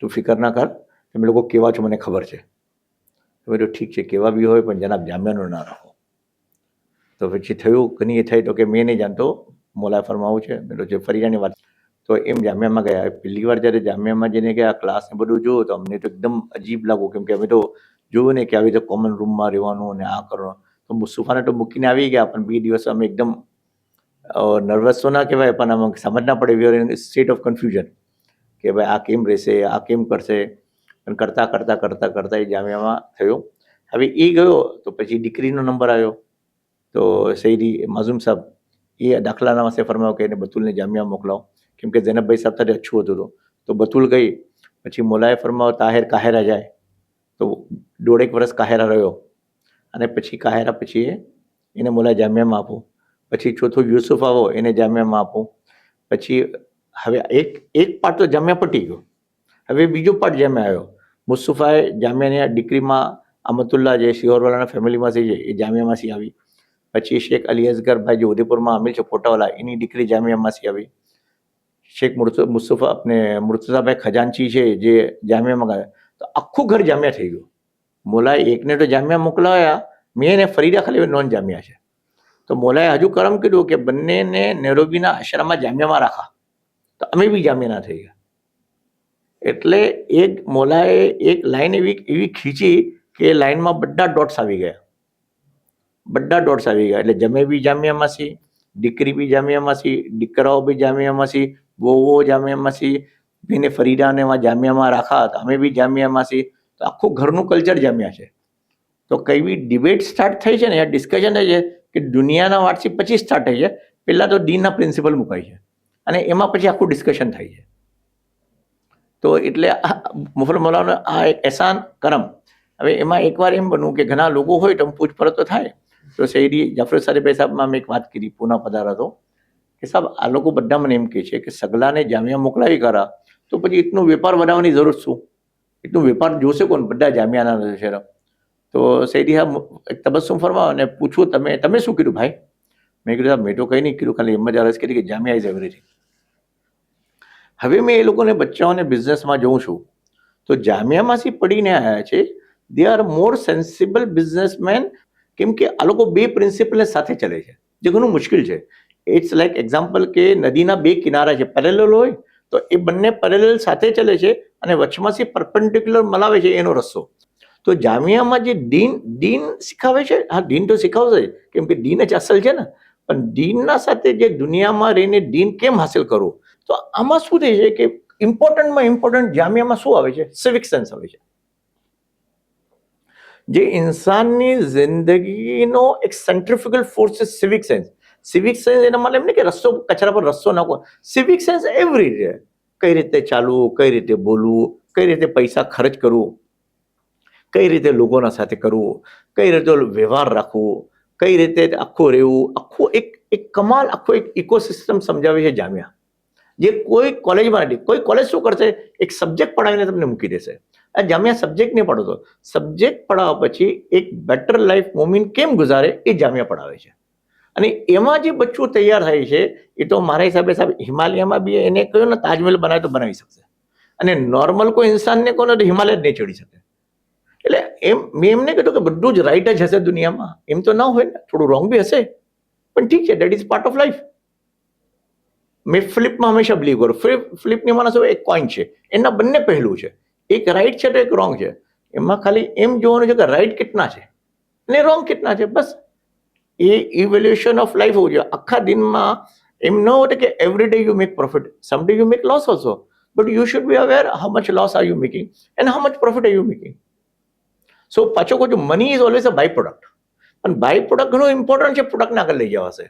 તું ફિકર ના કર, તમે લોકો કેવા છો મને ખબર છે. તો તો ઠીક છે, કેવા બી હોય પણ જનાબ જામિયાનો ના રાખો. તો પછી થયું ઘણી એ થઈ તો કે મેં નહીં જાણતો, મોલા ફરમાવું છે. મેં તો જે ફરીયાની વાત. તો એમ જામિયામાં ગયા. પહેલી વાર જ્યારે જામિયામાં જઈને ગયા ક્લાસ ને બધું જોયું તો અમને તો એકદમ અજીબ લાગ્યું, કેમ કે અમે તો જોયું ને કે આવી રીતે કોમન રૂમમાં રહેવાનું અને આ કરવાનું. તો મુસ્તફાને તો મૂકીને આવી ગયા, પણ 2 દિવસ અમે એકદમ નર્વસ તો ના કહેવાય, પણ આમ સમજ ના પડે, we are in state of confusion કે ભાઈ આ કેમ રહેશે, આ કેમ કરશે. પણ કરતાં કરતાં કરતાં કરતાં એ જામિયામાં થયો. હવે એ ગયો તો પછી દીકરીનો નંબર આવ્યો, તો સૈદી માઝૂમ સાહેબ એ દાખલાના વાસ્તે ફરમાયો કે એને બતુલને જામિયા મોકલાવો, કેમ કે ઝૈનબભાઈ સાહેબ સાથે અચ્છું હતું. તો બતુલ ગઈ. પછી મોલાએ ફરમાયો તાહેર કાહેરા જાય, તો 1.5 વર્ષ કાહેરા રહ્યો, અને પછી કાહેરા પછી એને મોલાએ જામિયામાં આપો. પછી ચોથો યુસુફ આવો, એને જામિયામાં આપો. પછી હવે એક પાર્ટ તો જામિયા પટી ગયો, હવે બીજો પાર્ટ જામિયા આવ્યો. મુસ્તફાએ જામિયાની ડિગ્રીમાં અમતુલ્લા જે શિહોરવાલાના ફેમિલીમાંથી છે એ જામિયામાંથી આવી. પછી શેખ અલી અસગરભાઈ જે ઉદયપુરમાં અમીર છે ફોટાવાલા, એની દીકરી જામિયામાંથી આવી. શેખ મુસ્તફા આપણે મુર્તઝાભાઈ ખજાનચી છે જે જામિયામાં ગયા, તો આખું ઘર જામિયા થઈ ગયું. મોલાએ એકને તો જામિયા મોકલાવ્યા, મેં એને ફરીદા ખાલી નોન જામિયા છે. તો મોલાએ હજુ કરમ કીધું કે બંનેને નેરોબીના આશ્રમમાં જામિયામાં રાખા, તો અમે બી જામિયાના થઈ ગયા. એટલે એક મોલાએ એક લાઈન એવી ખીંચી કે એ લાઈનમાં બધા ડોટ્સ આવી ગયા, બધા ડોટ્સ આવી ગયા. એટલે જમે બી જામિયામાંથી, દીકરી બી જામિયામાંથી, દીકરાઓ બી જામિયામાંથી, વહુઓ જામિયામાંથી, એને ફરીદાને જામિયામાં રાખા, તો અમે બી જામિયામાંથી. તો આખું ઘરનું કલ્ચર જામિયા છે. તો કઈ બી ડિબેટ સ્ટાર્ટ થઈ છે ને, યા ડિસ્કશન થઈ છે કે દુનિયાના વાર્ષિક પછી સ્ટાર્ટ થઈ છે. પહેલાં તો દીનના પ્રિન્સિપલ મુકાય છે, અને એમાં પછી આખું ડિસ્કશન થાય છે. તો એટલે મુફલ મૌલાનો આ એક એહસાન કરમ. હવે એમાં એકવાર એમ બન્યું કે ઘણા લોકો હોય તો પૂછપરછ તો થાય. તો સૈદી જાફર સાહેબ સાહેબમાં મેં એક વાત કરી, પૂના પધારા તો કે સાહેબ આ લોકો બધા મને એમ કહે છે કે સગલાને જામિયા મોકલાવી કરા, તો પછી એટલું વેપાર બનાવવાની જરૂર શું? એટલું વેપાર જોશે કોણ? બધા જામિયાના છે. તો સૈદી એક તબસ્સુમ ફરમાવો અને પૂછું તમે શું કીધું ભાઈ? મેં કીધું મેં તો કંઈ નહીં કીધું, ખાલી એમ જ અરજ કરી કે જામિયા ઇઝ એવરીથિંગ. હવે મેં એ લોકોને બચ્ચાઓને બિઝનેસમાં જોઉં છું, તો જામિયામાંથી પડીને આવ્યા છે, they are more sensible businessman. કેમ કે આ લોકો 2 પ્રિન્સિપલને સાથે ચલે છે, જે ઘણું મુશ્કેલ છે. ઇટ્સ લાઈક એક્ઝામ્પલ કે નદીના 2 કિનારા છે, પેરેલલ હોય તો એ બંને પેરેલલ સાથે ચલે છે, અને વચમાંથી પરપેન્ડિક્યુલર મલાવે છે એનો રસ્તો. તો જામિયામાં જે દીન શીખાવે છે, હા દીન તો શીખાવશે, કેમ કે દીન જ અસલ છે ને, પણ દીનના સાથે જે દુનિયામાં રહીને દીન કેમ હાસિલ કરવું, તો આમાં શું થાય છે કે ઇમ્પોર્ટન્ટમાં ઇમ્પોર્ટન્ટ જામિયામાં શું આવે છે? સિવિક સેન્સ આવે છે. જે ઇન્સાનની જિંદગીનો એક સેન્ટ્રીફ્યુગલ ફોર્સ છે સિવિક સેન્સ. સિવિક સેન્સ એના માટે એમ નહીં કે કચરા પર રસ્તો નાખો. સિવિક સેન્સ એવરી રીતે, કઈ રીતે ચાલવું, કઈ રીતે બોલવું, કઈ રીતે પૈસા ખર્ચ કરવું, કઈ રીતે લોકોના સાથે કરવું, કઈ રીતે વ્યવહાર રાખવું, કઈ રીતે આખું રહેવું, આખું એક કમાલ, આખું એક ઇકોસિસ્ટમ સમજાવે છે જામિયા, જે કોઈ કોલેજમાં નથી. કોઈ કોલેજ શું કરશે? એક સબ્જેક્ટ પઢાવીને તમને મૂકી દેશે. આ જામિયા સબ્જેક્ટ નહીં પઢાવતો. સબ્જેક્ટ પઢાવવા પછી એક બેટર લાઈફ મોમેન્ટ કેમ ગુજારે એ જામિયા પઢાવે છે. અને એમાં જે બચ્ચું તૈયાર થાય છે એ તો મારા હિસાબે સાહેબ હિમાલયમાં બી એને કહ્યું ને તાજમહેલ બનાવે તો બનાવી શકશે, અને નોર્મલ કોઈ ઇન્સાનને કહો ને તો હિમાલય જ નહીં ચડી શકે. એટલે મેં એમ નહીં કીધું કે બધું જ રાઈટ જ હશે દુનિયામાં, એમ તો ના હોય ને, થોડું રોંગ બી હશે, પણ ઠીક છે, that is part of life. મેં ફ્લિપમાં હંમેશા બિલીવ કરું. ફ્લિપની માણસો એક કોઈન છે, એના બંને પહેલું છે, એક રાઈટ છે તો એક રોંગ છે. એમાં ખાલી એમ જોવાનું છે કે રાઈટ કેટલા છે ને રોંગ કેટલા છે, બસ. એ ઇવેલ્યુએશન ઓફ લાઈફ હોવું જોઈએ. આખા દિનમાં એમ ન હોય કે every day you make profit, some day you make loss also, but you should be aware how much loss are you making and how much profit are you making. So પાછો કહું છું, money is always a by product, પણ by product ઘણું important છે પ્રોડક્ટને આગળ લઈ જવાશે.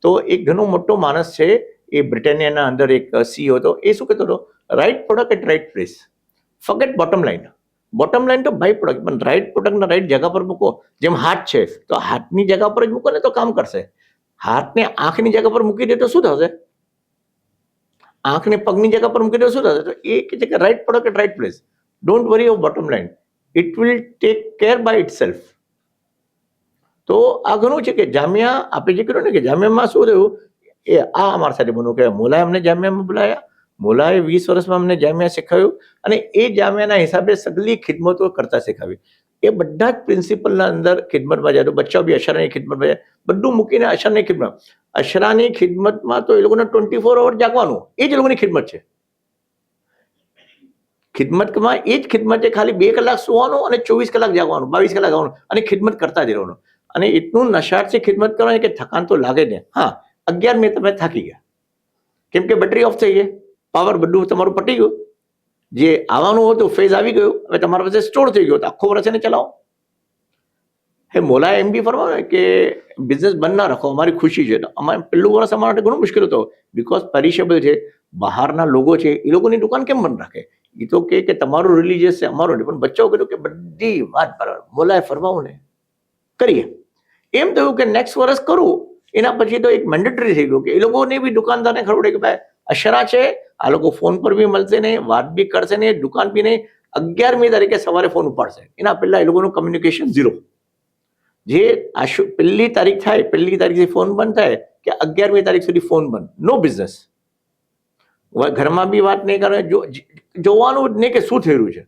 તો એક ઘણો મોટો માણસ છે, એ બ્રિટાનિયાના અંદર એક સીઈઓ હતો, એ શું કહેતો હતો? Right product at right place, forget bottom line. Bottom line તો બાય પ્રોડક્ટ, પણ રાઈટ પ્રોડક્ટના રાઈટ જગા પર મૂકો. જેમ હાથ છે, તો હાથની જગા પર જ મૂકો ને તો કામ કરશે. હાથને આંખની જગા પર મૂકી દે તો શું થશે? આંખને પગની જગા પર મૂકી દે તો શું થશે? તો એ કહે છે કે right product at right place, don't worry of bottom line, it will take care by itself. તો આ ઘણું છે કે જામિયા આપણે જે કર્યું ને કે જામિયામાં શું થયું, એ આ અમારા સાથે બન્યું કે મોલાએ અમને જામિયામાં બોલાયા, મોલાએ 20 વર્ષમાં અમને જામિયા શીખવ્યું, અને એ જામિયાના હિસાબે સગલી ખિદમતો કરતા શીખાવી. એ બધા જ પ્રિન્સિપલના અંદર ખિદમતમાં જાય. તો બચ્ચાઓ બી અશરાની ખિદમતમાં જાય, બધું મૂકીને અશરાની ખિદમત. અશરાની ખિદમતમાં તો એ લોકોને 24 અવર જાગવાનું, એ જ લોકોની ખિદમત છે. ખિદમતમાં એ જ ખિદમત છે, ખાલી 2 કલાક સુવાનું અને 24 કલાક જાગવાનું, 22 કલાક આવવાનું, અને ખિદમત કરતા જ રહેવાનું. અને એટલું નશાળથી ખિદમત કરવાની કે થકાન તો લાગે ને. હા, 11 મિનિટ તમે થાકી ગયા, કેમ કે બેટરી ઓફ થઈ ગઈ, પાવર બધું તમારું પટી ગયું, જે આવવાનું હતું ફેઝ આવી ગયું, હવે તમારા પાસે સ્ટોર થઈ ગયો, તો આખો વર્ષ એને ચલાવો. હે મોલા એમ બી ફરવા કે બિઝનેસ બંધ ના રાખો, અમારી ખુશી છે. અમારે પહેલું વર્ષ અમારા માટે ઘણું મુશ્કેલ હતો, બિકોઝ પેરિશેબલ છે, બહારના લોકો છે, એ લોકોની દુકાન કેમ બંધ રાખે? એ તો કે તમારું રિલીજિયસ છે, અમારું નહીં. પણ બચ્ચાઓ કીધું કે બધી વાત બરાબર, મોલાએ ફરવાવું ને કરીએ. એમ થયું કે નેક્સ્ટ વર્ષ કરું, એના પછી તો એક મેન્ડેટરી થઈ ગયું કે એ લોકોને બી દુકાનદારને ખબર પડે કે ભાઈ અશરા છે, આ લોકો ફોન પર બી મળશે નહીં, વાત બી કરશે નહીં, દુકાન બી નહીં. 11મી તારીખે સવારે ફોન ઉપાડશે, એના પહેલા એ લોકોનું કમ્યુનિકેશન ઝીરો. જે પહેલી તારીખ થાય, પહેલી તારીખથી ફોન બંધ થાય કે 11મી તારીખ સુધી ફોન બંધ, નો બિઝનેસ. ઘરમાં બી વાત નહીં કરે, જોવાનું જ નહીં કે શું થઈ રહ્યું છે,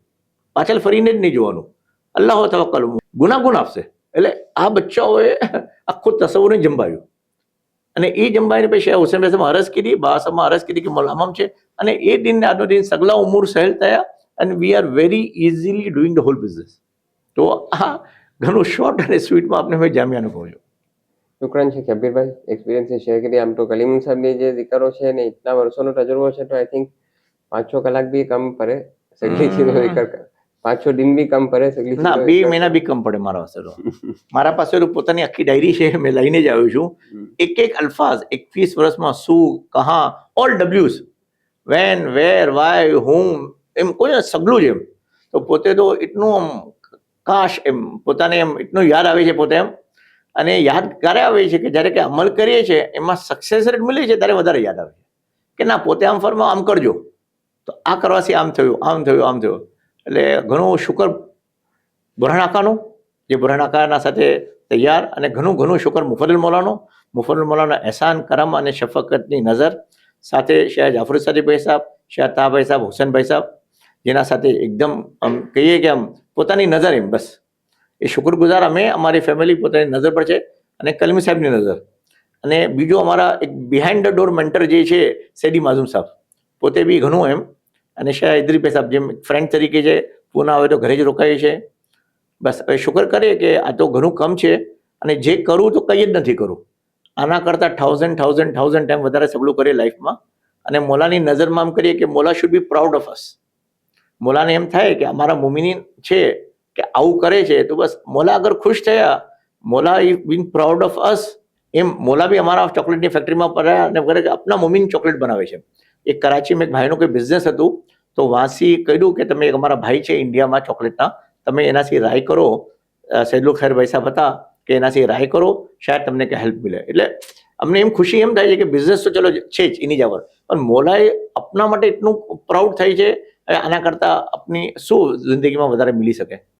પાછળ ફરીને જ નહીં જોવાનું. અલ્લાહ તવક્કલ, ગુનાગુન આપશે. એટલે આ બચ્ચાઓએ આખું તસવ્વુર જંબાયું, અને એ જંબાઈને પછી હુસેન બેસમાં અરજ કીધી, બાસામાં અરજ કીધી કે મોલામામ છે, અને એ દિન આજનો દિન સગલા ઉમૂર સહેલ થયા, અને we are very easily doing the whole business. તો આ ઘણું શોર્ટ અને સ્વીટમાં આપણે મેં જામિયાનું કહું છું. શુક્રાન છે શબ્બીરભાઈ, એક્સપિરિયન્સ શેર કરી. આમ તો કલીમુન સાહેબની જે દીકરો છે ને ઇતના વર્ષોનો તજર્બો છે, તો આઈ થિંક 5-6 કલાક બી કમ પડે સગલીથી દીકર, 5-6 દિન બી કમ પડે સગલીથી. ના, 2 મહિના બી કમ પડે મારા પાસે. મારા પાસે પોતાની આખી ડાયરી છે, મેં લઈને જ આવ્યો છું. એક અલ્ફાઝ 21 વર્ષમાં શું, કહા, ઓલ ડબલ્યુઝ, વેન, વેર, વાય, હુમ, એમ કોઈ સગલું જ એમ. તો પોતે તો એટલું આમ કાશ એમ પોતાને એમ એટલું યાદ આવે છે પોતે એમ. અને યાદ ક્યારે આવે છે કે જ્યારે કે અમલ કરીએ છીએ એમાં સક્સેસ રેટ મળે છે ત્યારે વધારે યાદ આવે છે કે ના, પોતે આમ ફરમાં આમ કરજો, તો આ કરવાથી આમ થયું, આમ થયું, આમ થયું. એટલે ઘણું શુકર બુરહાન જે બુરહાન સાથે તૈયાર, અને ઘણું શુકર મુફદ્દલ મૌલાનો એહસાન, કરમ અને શફકતની નજર સાથે શાહ જાફર સાદીભાઈ સાહેબ, શાહ તાભાઈ સાહેબ, હુસેનભાઈ સાહેબ, જેના સાથે એકદમ આમ કહીએ કે આમ પોતાની નજર એમ બસ એ શુક્રગુજાર અમે, અમારી ફેમિલી પોતાની નજર પર છે, અને કલમી સાહેબની નજર. અને બીજો અમારા એક બિહાઇન્ડ ધ ડોર મેન્ટર જે છે સૈદી માઝૂમ સાહેબ, પોતે બી ઘણું એમ, અને શાહ ઇદ્રીભાઈ સાહેબ જેમ ફ્રેન્ડ તરીકે છે, પૂના આવે તો ઘરે જ રોકાય છે. બસ હવે શુક્ર કરીએ કે આ તો ઘણું કમ છે, અને જે કરું તો કંઈ જ નથી કરું, આના કરતાં 1000 ટાઈમ વધારે સબલું કરીએ લાઈફમાં. અને મોલાની નજરમાં આમ કરીએ કે મોલા should be proud of us. મોલાને એમ થાય કે અમારા મુમિનીન છે કે આવું કરે છે, તો બસ મોલા અગર ખુશ થયા, મોલા is being proud of us. એમ મોલા બી અમારા ચોકલેટની ફેક્ટરીમાં પડ્યા અને કરે કે આપના મુમિન ચોકલેટ બનાવે છે. એક કરાચીમાં એક ભાઈનું કોઈ બિઝનેસ હતું, તો વાંસી કહ્યું કે તમે અમારા ભાઈ છે ઇન્ડિયામાં ચોકલેટના, તમે એનાથી રાય કરો. સૈદુલ ખૈર ભાઈ સાહેબ હતા કે એનાથી રાય કરો, શાયદ તમને કે હેલ્પ મળે. એટલે અમને એમ ખુશી એમ થાય છે કે બિઝનેસ તો ચલો છે જ એની જાવર, પણ મોલાએ આપના માટે એટલું પ્રાઉડ થાય છે, આના કરતાં આપની શું જિંદગીમાં વધારે મળી શકે.